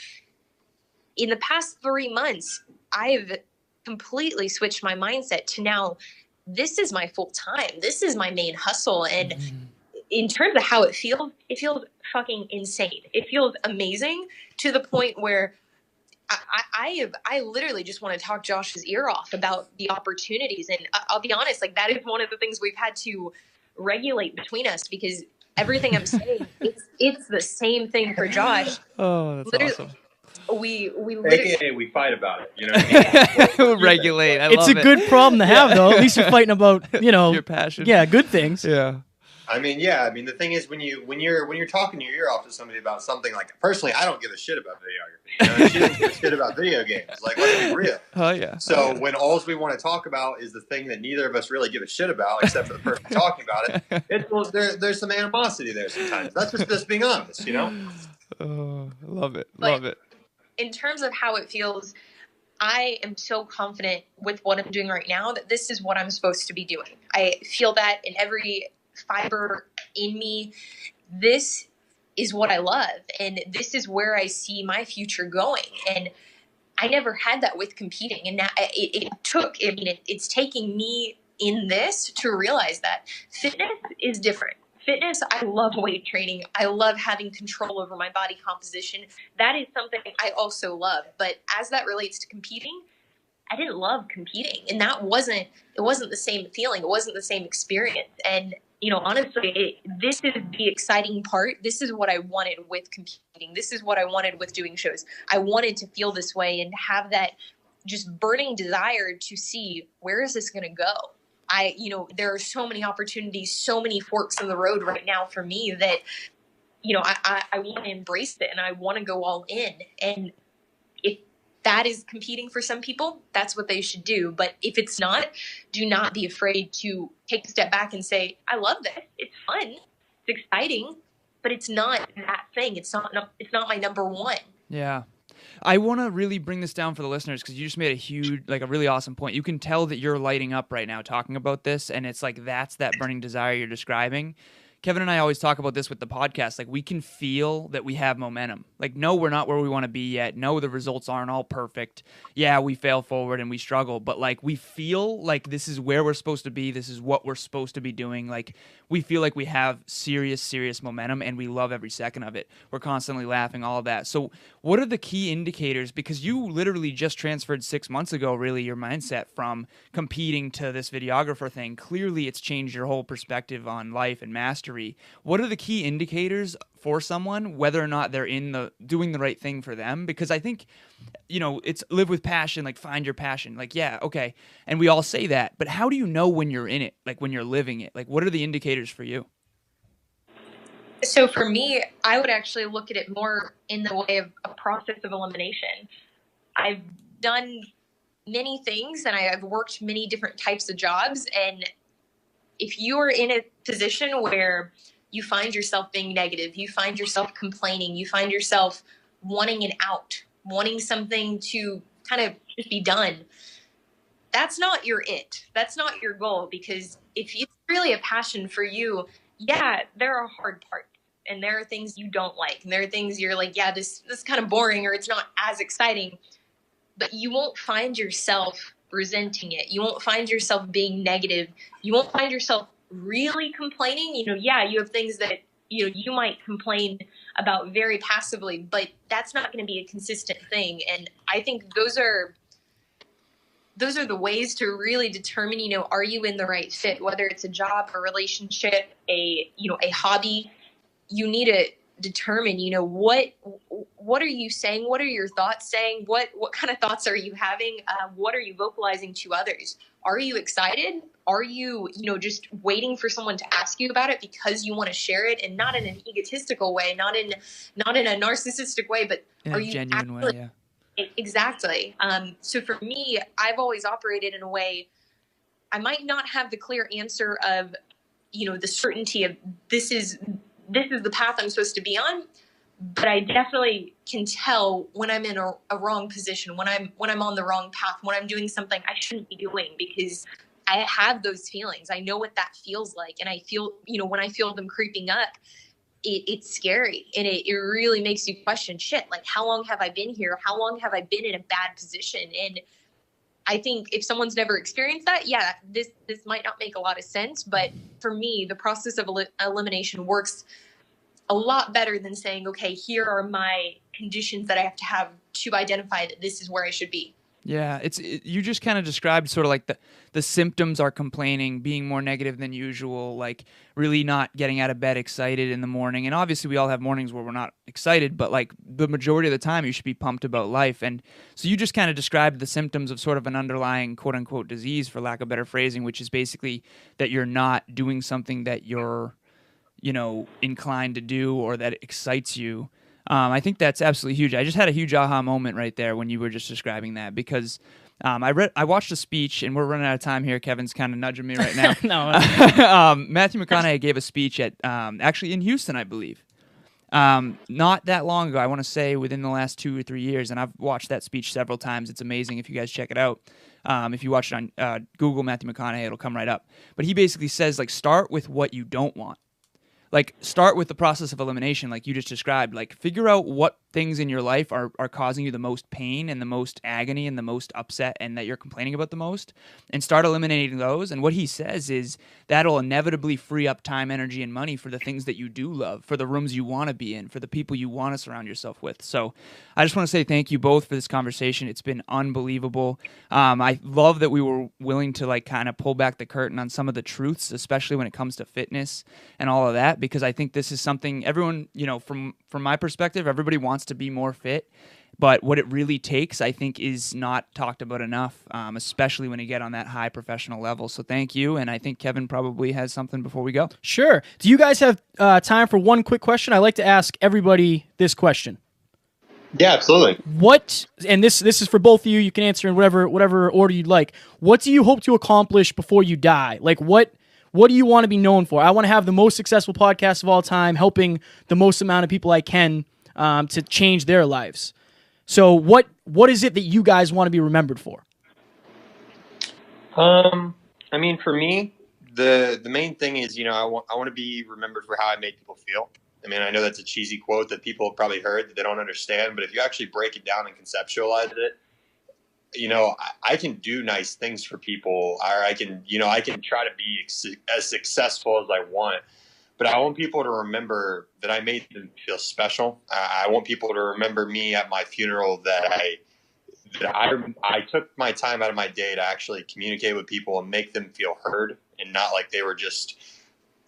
In the past 3 months, I've completely switched my mindset to now, this is my full time. This is my main hustle. And in terms of how it feels fucking insane. It feels amazing to the point where I literally just want to talk Josh's ear off about the opportunities. And I'll be honest, like, that is one of the things we've had to regulate between us, because everything I'm saying, it's the same thing for Josh. Oh, that's literally awesome. We literally, AKA we fight about it. You know what I mean? Regulate. It's a good problem to have, though. At least you're fighting about, your passion. Yeah, good things. Yeah. I mean, the thing is, when you're talking your ear off to somebody about something, like, personally, I don't give a shit about videography. She doesn't give a shit about video games. Like, let's be real. Oh yeah. So when all we want to talk about is the thing that neither of us really give a shit about, except for the person talking about it, there's some animosity there sometimes. That's just us being honest, Oh, love it. But love it. In terms of how it feels, I am so confident with what I'm doing right now that this is what I'm supposed to be doing. I feel that in every fiber in me. This is what I love, and this is where I see my future going. And I never had that with competing, and now it's taking me in this to realize that fitness is different. Fitness, I love weight training. I love having control over my body composition. That is something I also love. But as that relates to competing, I didn't love competing, and it wasn't the same feeling. It wasn't the same experience. And honestly, this is the exciting part. This is what I wanted with competing. This is what I wanted with doing shows. I wanted to feel this way and have that just burning desire to see, where is this going to go? There are so many opportunities, so many forks in the road right now for me that, I want to embrace it, and I want to go all in. And if that is competing for some people, that's what they should do. But if it's not, do not be afraid to take a step back and say, I love this. It's fun. It's exciting, but it's not that thing. It's not my number one. Yeah. I want to really bring this down for the listeners because you just made a huge, like a really awesome point. You can tell that you're lighting up right now talking about this, and it's like that's that burning desire you're describing. Kevin and I always talk about this with the podcast. Like, we can feel that we have momentum. Like, no, we're not where we want to be yet. No, the results aren't all perfect. Yeah, we fail forward and we struggle, but like, we feel like this is where we're supposed to be. This is what we're supposed to be doing. Like, we feel like we have serious momentum, and we love every second of it. We're constantly laughing, all of that. So what are the key indicators? Because you literally just transferred 6 months ago, really, your mindset from competing to this videographer thing. Clearly, it's changed your whole perspective on life and mastery. What are the key indicators for someone, whether or not they're doing the right thing for them? Because I think, it's live with passion, like find your passion. Like, yeah, okay. And we all say that, but how do you know when you're in it? Like, when you're living it? Like, what are the indicators for you? So for me, I would actually look at it more in the way of a process of elimination. I've done many things and I've worked many different types of jobs. And if you are in a position where you find yourself being negative, you find yourself complaining, you find yourself wanting an out, wanting something to kind of just be done, that's not your it. That's not your goal. Because if it's really a passion for you, yeah, there are hard parts and there are things you don't like. And there are things you're like, yeah, this is kind of boring or it's not as exciting. But you won't find yourself resenting it. You won't find yourself being negative. You won't find yourself really complaining. Yeah, you have things that, you might complain about very passively, but that's not going to be a consistent thing. And I think those are the ways to really determine, are you in the right fit, whether it's a job, a relationship, a hobby. You need to determine, what are you saying? What are your thoughts saying? What kind of thoughts are you having? What are you vocalizing to others? Are you excited? Are you, just waiting for someone to ask you about it because you want to share it, and not in an egotistical way, not in a narcissistic way, but in are a you genuine way? Yeah. Exactly. So for me, I've always operated in a way, I might not have the clear answer of, the certainty of this is the path I'm supposed to be on, but I definitely can tell when I'm in a wrong position, when I'm on the wrong path, when I'm doing something I shouldn't be doing, because I have those feelings. I know what that feels like. And I feel, when I feel them creeping up, it's scary. And it really makes you question, shit, like, how long have I been here? How long have I been in a bad position? And I think if someone's never experienced that, yeah, this might not make a lot of sense. But for me, the process of elimination works a lot better than saying, okay, here are my conditions that I have to identify that this is where I should be. Yeah, you just kind of described sort of like the symptoms are complaining, being more negative than usual, like really not getting out of bed excited in the morning. And obviously we all have mornings where we're not excited, but like the majority of the time you should be pumped about life. And so you just kind of described the symptoms of sort of an underlying quote unquote disease, for lack of better phrasing, which is basically that you're not doing something that you're, inclined to do or that excites you. I think that's absolutely huge. I just had a huge aha moment right there when you were just describing that, because I watched a speech, and we're running out of time here. Kevin's kind of nudging me right now. No. Matthew McConaughey gave a speech at actually in Houston, I believe, not that long ago. I want to say within the last 2 or 3 years, and I've watched that speech several times. It's amazing. If you guys check it out, if you watch it on Google Matthew McConaughey, it'll come right up. But he basically says, like, start with what you don't want. Like, start with the process of elimination, like you just described. Like, figure out what things in your life are causing you the most pain and the most agony and the most upset and that you're complaining about the most, and start eliminating those. And what he says is that'll inevitably free up time, energy, and money for the things that you do love, for the rooms you want to be in, for the people you want to surround yourself with. So I just want to say thank you both for this conversation. It's been unbelievable. I love that we were willing to like kind of pull back the curtain on some of the truths, especially when it comes to fitness and all of that, because I think this is something everyone, from my perspective, everybody wants to be more fit, but what it really takes, I think, is not talked about enough, especially when you get on that high professional level. So thank you, and I think Kevin probably has something before we go. Sure. Do you guys have time for one quick question? I like to ask everybody this question. Yeah, absolutely. What, and this is for both of you, you can answer in whatever order you'd like. What do you hope to accomplish before you die? Like, what do you want to be known for? I want to have the most successful podcast of all time, helping the most amount of people I can to change their lives. So what is it that you guys want to be remembered for? I mean, for me, the main thing is, I want to be remembered for how I made people feel. I mean, I know that's a cheesy quote that people have probably heard that they don't understand, but if you actually break it down and conceptualize it, I can do nice things for people, or I can try to be as successful as I want, but I want people to remember that I made them feel special. I want people to remember me at my funeral, that I took my time out of my day to actually communicate with people and make them feel heard, and not like they were just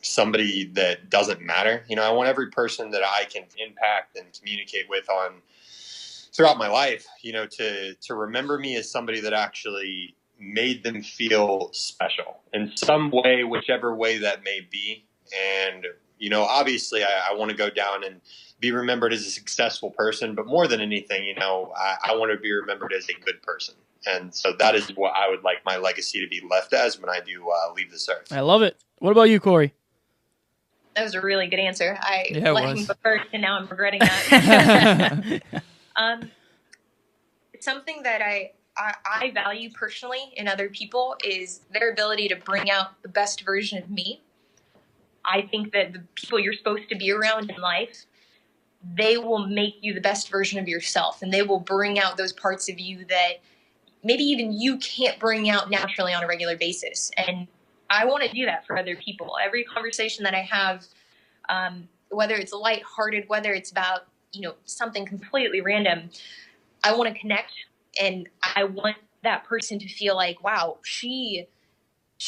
somebody that doesn't matter. I want every person that I can impact and communicate with throughout my life, to remember me as somebody that actually made them feel special in some way, whichever way that may be. And, obviously I want to go down and be remembered as a successful person, but more than anything, I want to be remembered as a good person. And so that is what I would like my legacy to be left as when I do leave this earth. I love it. What about you, Cory? That was a really good answer. I let him go first, and now I'm regretting that. Something that I value personally in other people is their ability to bring out the best version of me. I think that the people you're supposed to be around in life, they will make you the best version of yourself, and they will bring out those parts of you that maybe even you can't bring out naturally on a regular basis. And I want to do that for other people. Every conversation that I have, whether it's lighthearted, whether it's about, something completely random, I want to connect, and I want that person to feel like, wow, she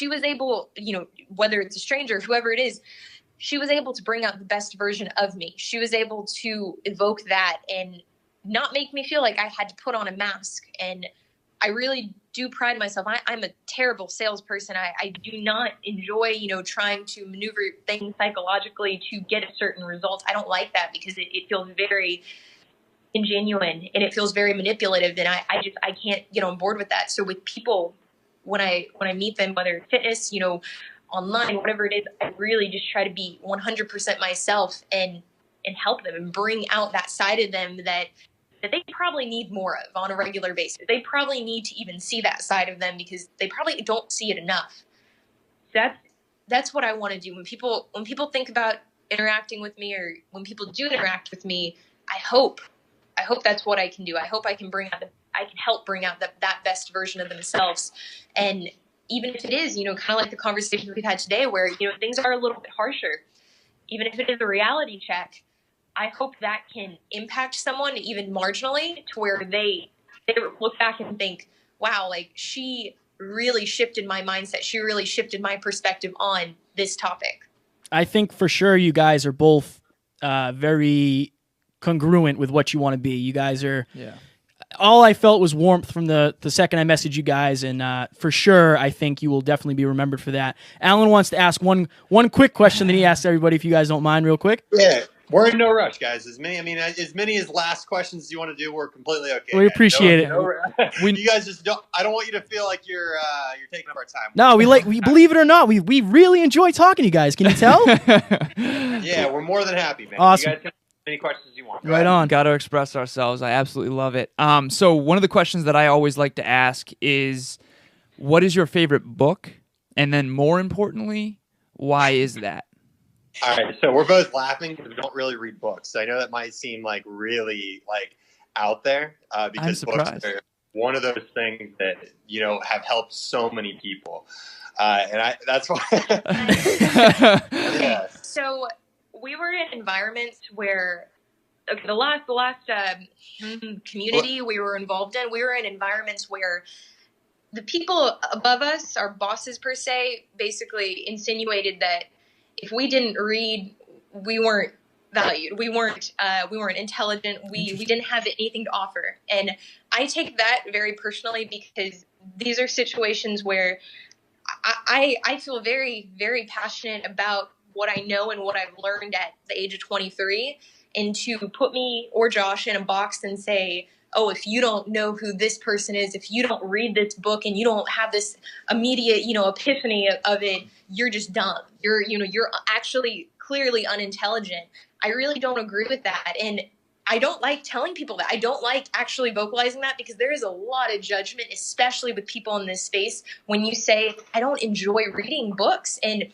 was able, whether it's a stranger, whoever it is, she was able to bring out the best version of me. She was able to evoke that and not make me feel like I had to put on a mask. And I really do pride myself. I'm a terrible salesperson. I do not enjoy, trying to maneuver things psychologically to get a certain result. I don't like that because it feels very ingenuine and it feels very manipulative. And I can't get on board with that. So with people, when I meet them, whether it's fitness, online, whatever it is, I really just try to be 100% myself and help them and bring out that side of them that they probably need more of on a regular basis. They probably need to even see that side of them because they probably don't see it enough. That's what I want to do. When people think about interacting with me, or when people do interact with me, I hope that's what I can do. I hope I can help bring out that best version of themselves. And even if it is, kind of like the conversation we've had today where, things are a little bit harsher, even if it is a reality check, I hope that can impact someone even marginally to where they look back and think, wow, like she really shifted my mindset. She really shifted my perspective on this topic. I think for sure you guys are both very congruent with what you want to be. You guys are... Yeah. All I felt was warmth from the second I messaged you guys, and for sure, I think you will definitely be remembered for that. Alan wants to ask one quick question that he asked everybody, if you guys don't mind, real quick. Yeah, we're in no rush, guys. As many as last questions as you want to do, we're completely okay. We appreciate it. You guys just don't. I don't want you to feel like you're taking up our time. No, we believe it or not, we really enjoy talking to you guys. Can you tell? Yeah, we're more than happy, man. Awesome. You guys can any questions you want. Right on. Got to express ourselves. I absolutely love it. So one of the questions that I always like to ask is, what is your favorite book? And then more importantly, why is that? All right. So we're both laughing because we don't really read books. I know that might seem like really out there because books are one of those things that, have helped so many people. And that's why. Yeah. So we were in environments where the last community we were involved in, we were in environments where the people above us, our bosses per se, basically insinuated that if we didn't read, we weren't valued. We weren't intelligent. We didn't have anything to offer. And I take that very personally because these are situations where I feel very, very passionate about what I know and what I've learned at the age of 23. and to put me or Josh in a box and say, oh, if you don't know who this person is, if you don't read this book and you don't have this immediate, epiphany of it, you're just dumb. You're actually clearly unintelligent. I really don't agree with that. And I don't like telling people that. I don't like actually vocalizing that, because there is a lot of judgment, especially with people in this space, when you say, I don't enjoy reading books. And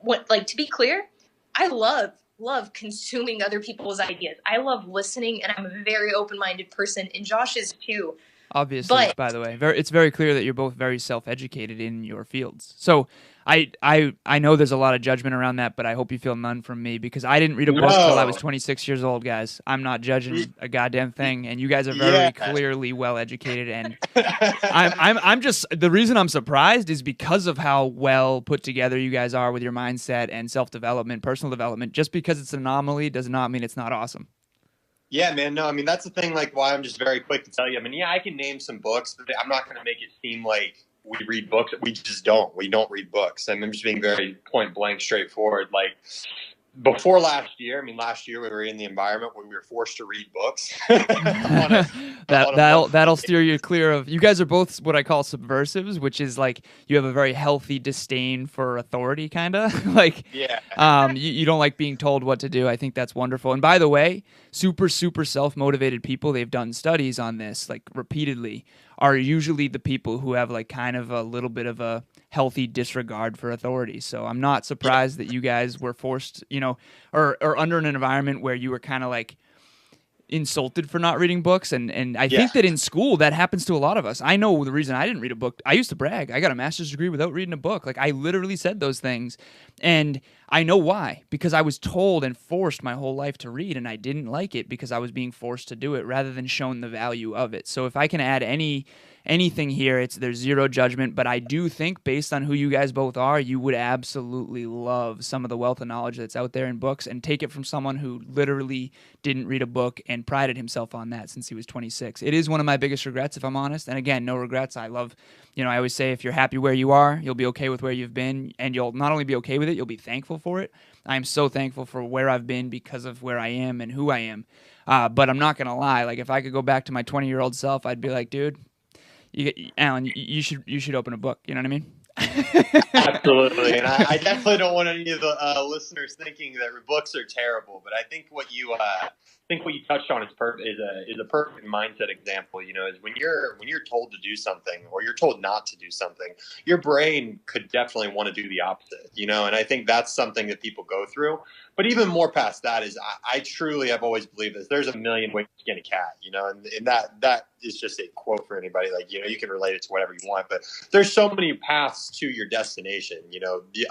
to be clear, I love consuming other people's ideas. I love listening, and I'm a very open-minded person, and Josh is too. Obviously, by the way, it's very clear that you're both very self-educated in your fields. So I know there's a lot of judgment around that, but I hope you feel none from me, because I didn't read a book until I was 26 years old, guys. I'm not judging a goddamn thing, and you guys are very clearly well-educated. And I'm just, the reason I'm surprised is because of how well put together you guys are with your mindset and self-development, personal development. Just because it's an anomaly does not mean it's not awesome. Yeah, man. No, I mean, that's the thing, like, why I'm just very quick to tell you. I mean, I can name some books, but I'm not going to make it seem like we read books. We just don't. We don't read books. I'm just being very point blank, straightforward. Like, before last year we were in the environment where we were forced to read books. That'll steer you clear of. You guys are both what I call subversives, which is like you have a very healthy disdain for authority, kind of like. Yeah. You don't like being told what to do. I think that's wonderful. And by the way, super self-motivated people, they've done studies on this like repeatedly, are usually the people who have like kind of a little bit of a healthy disregard for authority. So I'm not surprised that you guys were forced, or under an environment where you were kind of like insulted for not reading books. And I think that in school that happens to a lot of us. I know the reason I didn't read a book. I used to brag. I got a master's degree without reading a book. Like, I literally said those things. And I know why. Because I was told and forced my whole life to read, and I didn't like it because I was being forced to do it rather than shown the value of it. So if I can add anything here, there's zero judgment, but I do think based on who you guys both are, you would absolutely love some of the wealth of knowledge that's out there in books, and take it from someone who literally didn't read a book and prided himself on that since he was 26. It is one of my biggest regrets, if I'm honest. And again, no regrets. I love, I always say, if you're happy where you are, you'll be okay with where you've been, and you'll not only be okay with it, you'll be thankful for it. I'm so thankful for where I've been because of where I am and who I am. But I'm not going to lie. Like, if I could go back to my 20-year-old self, I'd be like, dude, Alan, you should open a book. You know what I mean? Absolutely. And I definitely don't want any of the listeners thinking that books are terrible. But I think what you touched on is a perfect mindset example. Is when you're told to do something or you're told not to do something, your brain could definitely want to do the opposite. And I think that's something that people go through. But even more past that is I truly have always believed this. There's a million ways to skin a cat, and that is just a quote for anybody. Like, you can relate it to whatever you want, but there's so many paths to your destination.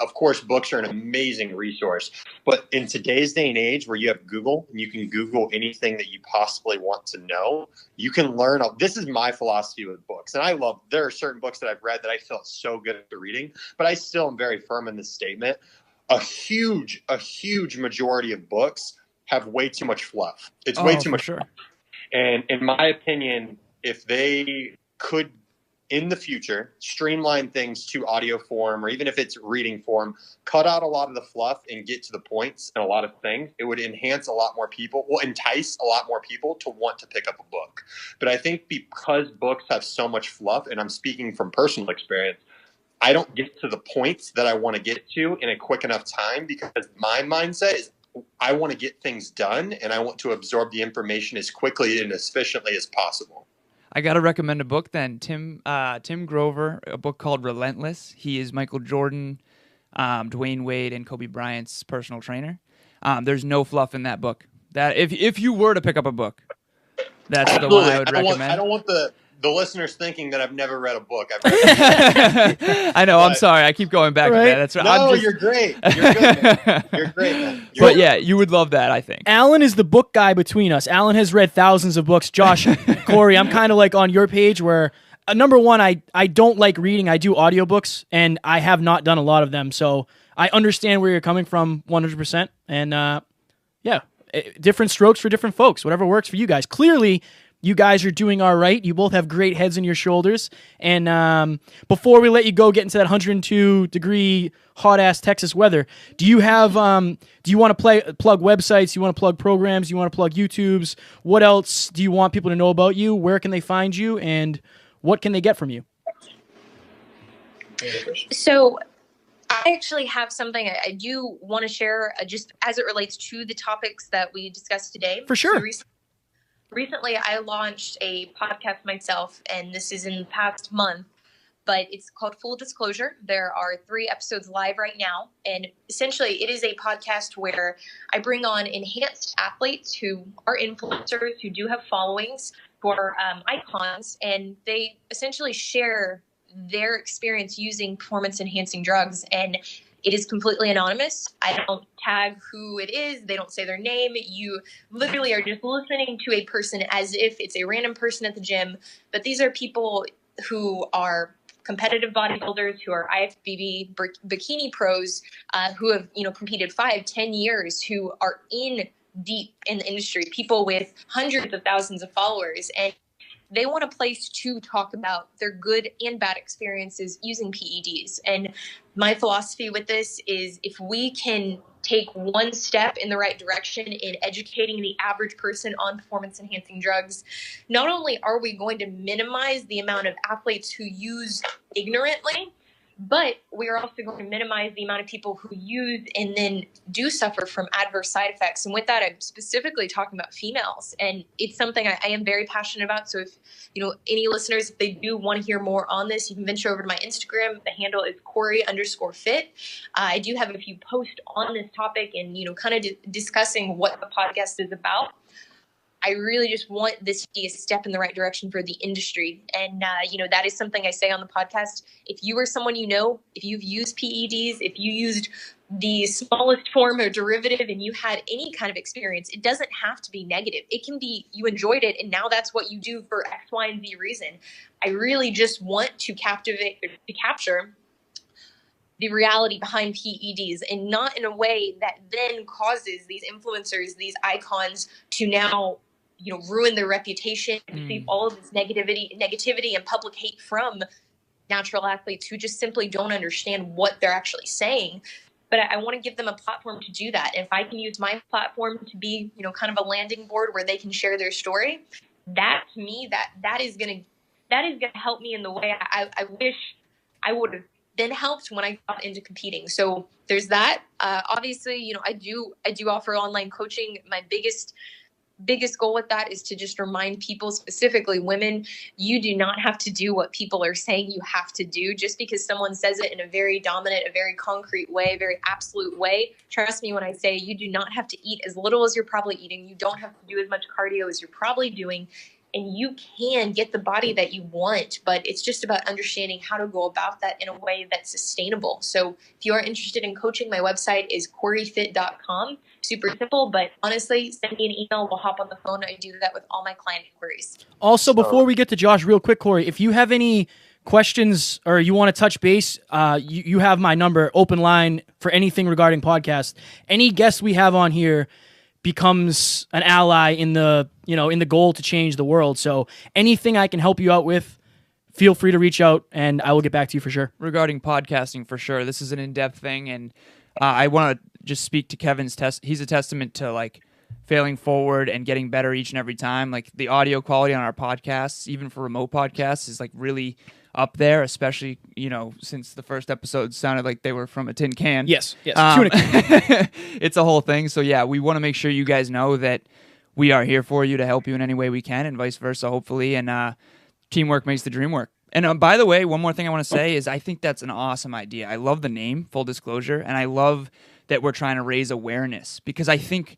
Of course, books are an amazing resource, but in today's day and age where you have Google and you can Google anything that you possibly want to know, you can learn. This is my philosophy with books. And there are certain books that I've read that I felt so good after reading, but I still am very firm in this statement. A huge majority of books have way too much fluff. It's way too much fluff. And in my opinion, if they could, in the future, streamline things to audio form, or even if it's reading form, cut out a lot of the fluff and get to the points and a lot of things, it would entice a lot more people to want to pick up a book. But I think because books have so much fluff, and I'm speaking from personal experience, I don't get to the points that I want to get to in a quick enough time, because my mindset is I want to get things done and I want to absorb the information as quickly and as efficiently as possible. I got to recommend a book then. Tim Grover, a book called Relentless. He is Michael Jordan, Dwayne Wade, and Kobe Bryant's personal trainer. There's no fluff in that book. That if you were to pick up a book, that's the one I would recommend. I don't want the listeners thinking that I've never read a book. I've read I know. I'm sorry. I keep going back to that. That's right. No, you're great. You're good, man. You're great, man. But yeah, you would love that, I think. Alan is the book guy between us. Alan has read thousands of books. Josh, Cory, I'm kind of like on your page where, number one, I don't like reading. I do audiobooks, and I have not done a lot of them. So I understand where you're coming from 100%. And different strokes for different folks. Whatever works for you guys. Clearly, you guys are doing all right. You both have great heads on your shoulders. And before we let you go, get into that 102-degree hot-ass Texas weather, do you have do you want to plug websites? Do you want to plug programs? Do you want to plug YouTubes? What else do you want people to know about you? Where can they find you? And what can they get from you? So I actually have something I do want to share just as it relates to the topics that we discussed today. For sure. So recently, I launched a podcast myself, and this is in the past month, but it's called Full Disclosure. There are 3 episodes live right now, and essentially it is a podcast where I bring on enhanced athletes who are influencers, who do have followings, who are icons, and they essentially share their experience using performance-enhancing drugs, and it is completely anonymous. I don't tag who it is. They don't say their name. You literally are just listening to a person as if it's a random person at the gym. But these are people who are competitive bodybuilders, who are IFBB bikini pros, who have competed 5-10 years, who are deep in the industry, people with hundreds of thousands of followers, and they want a place to talk about their good and bad experiences using PEDs. And my philosophy with this is, if we can take one step in the right direction in educating the average person on performance-enhancing drugs, not only are we going to minimize the amount of athletes who use ignorantly, but we are also going to minimize the amount of people who use and then do suffer from adverse side effects. And with that, I'm specifically talking about females. And it's something I am very passionate about. So if any listeners, if they do want to hear more on this, you can venture over to my Instagram. The handle is Cory_fit. I do have a few posts on this topic and, kind of discussing what the podcast is about. I really just want this to be a step in the right direction for the industry. And, that is something I say on the podcast. If you or someone if you've used PEDs, if you used the smallest form or derivative and you had any kind of experience, it doesn't have to be negative. It can be you enjoyed it and now that's what you do for X, Y, and Z reason. I really just want to capture the reality behind PEDs, and not in a way that then causes these influencers, these icons, to now ruin their reputation, receive all of this negativity and public hate from natural athletes who just simply don't understand what they're actually saying. But I want to give them a platform to do that. And if I can use my platform to be, kind of a landing board where they can share their story, that to me, that is going to help me in the way I wish I would have been helped when I got into competing. So there's that. Obviously, I do offer online coaching. My biggest goal with that is to just remind people, specifically women, you do not have to do what people are saying you have to do just because someone says it in a very dominant, a very concrete way, a very absolute way. Trust me when I say you do not have to eat as little as you're probably eating. You don't have to do as much cardio as you're probably doing. And you can get the body that you want, but it's just about understanding how to go about that in a way that's sustainable. So if you are interested in coaching, my website is coryfit.com. Super simple, but honestly, send me an email. We'll hop on the phone. I do that with all my client inquiries. Also, before we get to Josh, real quick, Cory, if you have any questions or you want to touch base, you have my number, open line for anything regarding podcast. Any guest we have on here becomes an ally in the goal to change the world. So anything I can help you out with, feel free to reach out and I will get back to you for sure. Regarding podcasting, for sure, this is an in-depth thing, and I want to just speak to Kevin's he's a testament to failing forward and getting better each and every time. The audio quality on our podcasts, even for remote podcasts, is really up there, especially, since the first episode sounded like they were from a tin can. Yes. It's a whole thing. So yeah, we want to make sure you guys know that we are here for you to help you in any way we can, and vice versa, hopefully. And teamwork makes the dream work. And by the way, one more thing I want to say is I think that's an awesome idea. I love the name, Full Disclosure, and I love that we're trying to raise awareness, because I think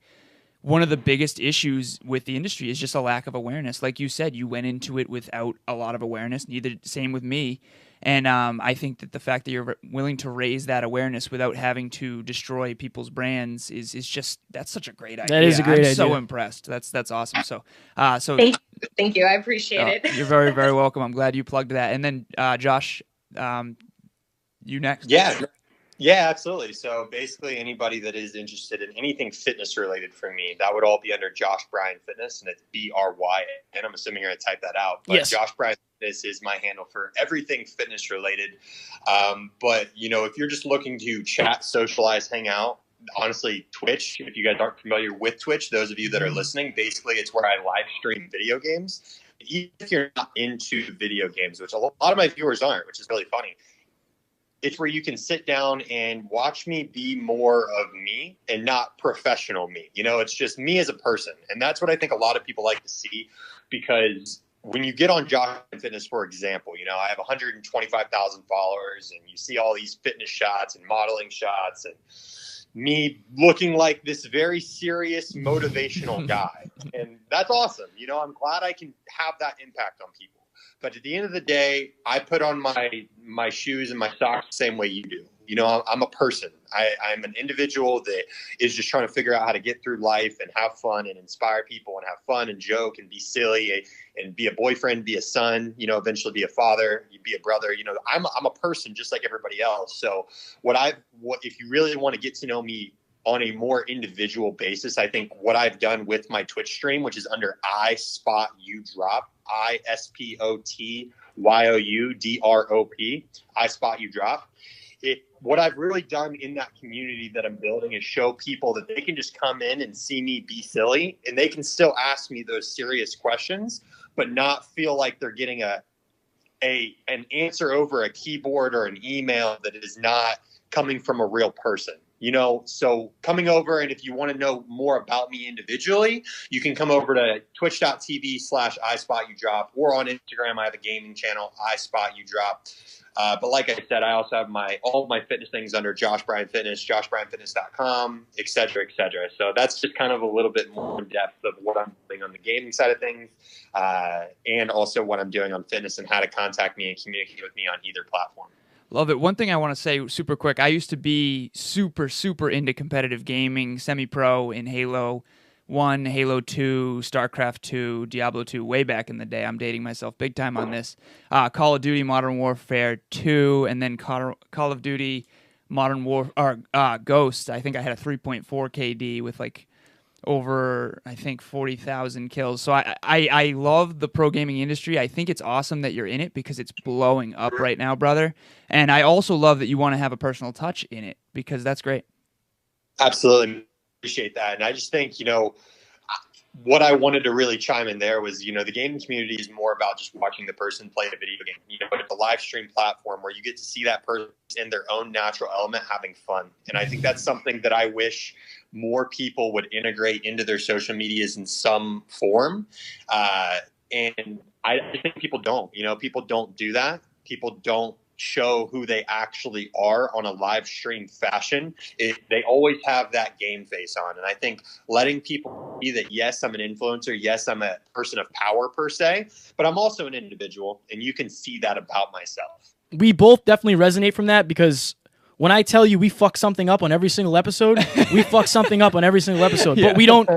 one of the biggest issues with the industry is just a lack of awareness. Like you said, you went into it without a lot of awareness. Same with me. And I think that the fact that you're willing to raise that awareness without having to destroy people's brands is just, that's such a great idea. That is a great idea. I'm so impressed. That's awesome. So Thank you. I appreciate it. You're very, very welcome. I'm glad you plugged that. And then Josh, you next. Yeah. Yeah, absolutely. So basically, anybody that is interested in anything fitness related for me, that would all be under Josh Bryan Fitness, and it's BRY. And I'm assuming you're going to type that out. But Yes. Josh Bryan Fitness is my handle for everything fitness related. But, if you're just looking to chat, socialize, hang out, honestly, Twitch, if you guys aren't familiar with Twitch, those of you that are listening, basically it's where I live stream video games. Even if you're not into video games, which a lot of my viewers aren't, which is really funny, it's where you can sit down and watch me be more of me and not professional me. It's just me as a person. And that's what I think a lot of people like to see, because when you get on Josh Fitness, for example, I have 125,000 followers, and you see all these fitness shots and modeling shots and me looking like this very serious motivational guy. And that's awesome. I'm glad I can have that impact on people. But at the end of the day, I put on my shoes and my socks the same way you do. I'm a person. I'm an individual that is just trying to figure out how to get through life and have fun and inspire people and have fun and joke and be silly and be a boyfriend, be a son, eventually be a father, be a brother. I'm a person just like everybody else. So if you really want to get to know me on a more individual basis, I think what I've done with my Twitch stream, which is under I Spot You Drop, ISPOTYOUDROP, I Spot You Drop. What I've really done in that community that I'm building is show people that they can just come in and see me be silly, and they can still ask me those serious questions, but not feel like they're getting an answer over a keyboard or an email that is not coming from a real person. So coming over, and if you want to know more about me individually, you can come over to twitch.tv/iSpotYouDrop, or on Instagram, I have a gaming channel, iSpotYouDrop. But like I said, I also have all of my fitness things under Josh Bryan Fitness, joshbryanfitness.com, et cetera, et cetera. So that's just kind of a little bit more in depth of what I'm doing on the gaming side of things, and also what I'm doing on fitness and how to contact me and communicate with me on either platform. Love it. One thing I want to say super quick, I used to be super, super into competitive gaming, semi-pro in Halo 1, Halo 2, StarCraft 2, Diablo 2, way back in the day. I'm dating myself big time on this. Call of Duty Modern Warfare 2, and then Call of Duty Ghost. I think I had a 3.4 KD with over, I think, 40,000 kills. So I love the pro gaming industry. I think it's awesome that you're in it because it's blowing up right now, brother. And I also love that you want to have a personal touch in it, because that's great. Absolutely. Appreciate that. And I just think, what I wanted to really chime in there was, the gaming community is more about just watching the person play a video game. But it's a live stream platform where you get to see that person in their own natural element having fun. And I think that's something that I wish more people would integrate into their social medias in some form. And I think people don't. People don't do that. People don't show who they actually are on a live stream fashion. They always have that game face on. And I think letting people see that, yes, I'm an influencer, yes, I'm a person of power per se, but I'm also an individual, and you can see that about myself. We both definitely resonate from that, because when I tell you we fuck something up on every single episode, we fuck something up on every single episode. Yeah. But we don't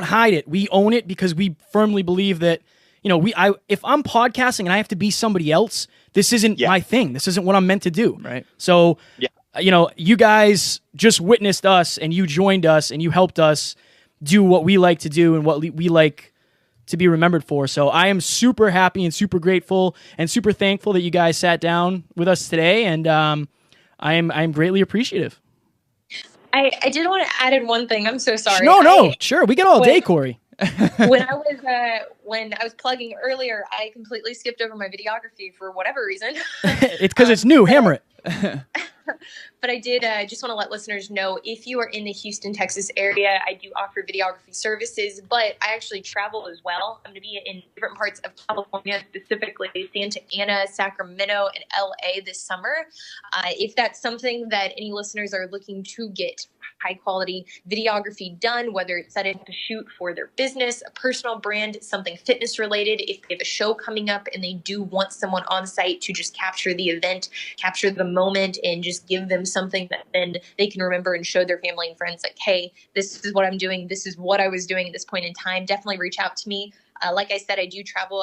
hide it. We own it, because we firmly believe that, if I'm podcasting and I have to be somebody else, this isn't my thing. This isn't what I'm meant to do. Right. So, you guys just witnessed us, and you joined us, and you helped us do what we like to do and what we like to be remembered for. So I am super happy and super grateful and super thankful that you guys sat down with us today, and I'm greatly apprecitive. I did want to add in one thing. I'm so sorry. No, sure. We get all day, Cory. when I was plugging earlier, I completely skipped over my videography for whatever reason. It's because it's new. Hammer it. But I did just want to let listeners know, if you are in the Houston, Texas area, I do offer videography services, but I actually travel as well. I'm going to be in different parts of California, specifically Santa Ana, Sacramento, and LA this summer. If that's something that any listeners are looking to get high quality videography done, whether it's setting up a shoot for their business, a personal brand, something fitness related, if they have a show coming up and they do want someone on site to just capture the event, capture the moment, and just give them something that then they can remember and show their family and friends, like, hey, this is what I'm doing, this is what I was doing at this point in time, definitely reach out to me. Like I said, I do travel.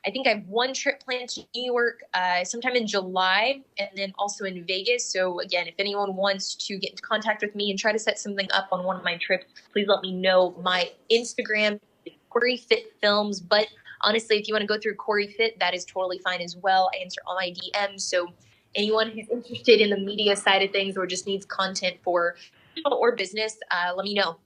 I think I have one trip planned to New York sometime in July, and then also in Vegas. So again, if anyone wants to get into contact with me and try to set something up on one of my trips, please let me know. My Instagram is Cory Fit Films, but honestly, if you want to go through Cory Fit, that is totally fine as well. I answer all my DMs. So anyone who's interested in the media side of things or just needs content for personal or business, let me know.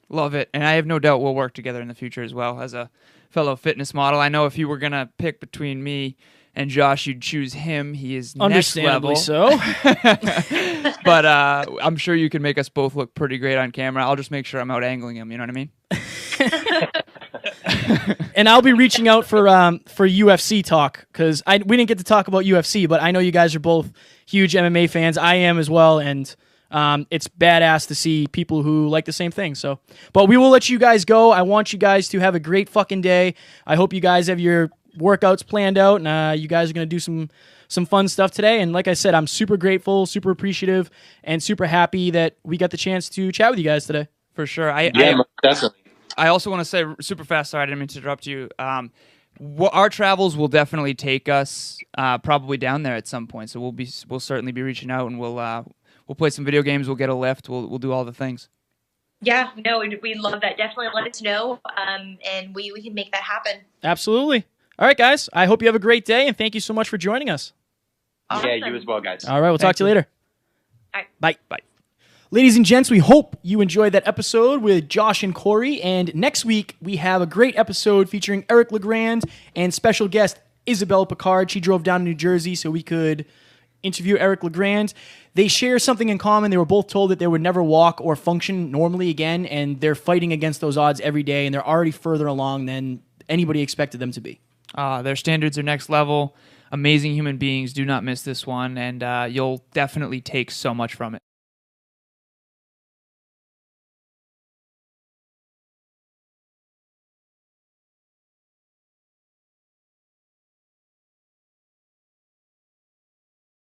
Love it. And I have no doubt we'll work together in the future as well as a fellow fitness model. I know if you were going to pick between me and Josh, you'd choose him. He is next level. Understandably so. But I'm sure you can make us both look pretty great on camera. I'll just make sure I'm out angling him. You know what I mean? And I'll be reaching out for UFC talk, because we didn't get to talk about UFC, but I know you guys are both huge MMA fans. I am as well, and it's badass to see people who like the same thing. So, but we will let you guys go. I want you guys to have a great fucking day. I hope you guys have your workouts planned out, and you guys are going to do some fun stuff today. And like I said, I'm super grateful, super appreciative, and super happy that we got the chance to chat with you guys today. For sure. Definitely. I also want to say super fast, sorry, I didn't mean to interrupt you. Our travels will definitely take us probably down there at some point. So we'll certainly be reaching out, and we'll play some video games. We'll get a lift. We'll do all the things. Yeah, no, we love that. Definitely let us know, and we can make that happen. Absolutely. All right, guys. I hope you have a great day, and thank you so much for joining us. Awesome. Yeah, you as well, guys. All right, we'll talk to you later. All right. Bye. Bye. Ladies and gents, we hope you enjoyed that episode with Josh and Cory. And next week, we have a great episode featuring Eric LeGrand and special guest Isabelle Picard. She drove down to New Jersey so we could interview Eric LeGrand. They share something in common. They were both told that they would never walk or function normally again, and they're fighting against those odds every day, and they're already further along than anybody expected them to be. Their standards are next level. Amazing human beings. Do not miss this one, and you'll definitely take so much from it.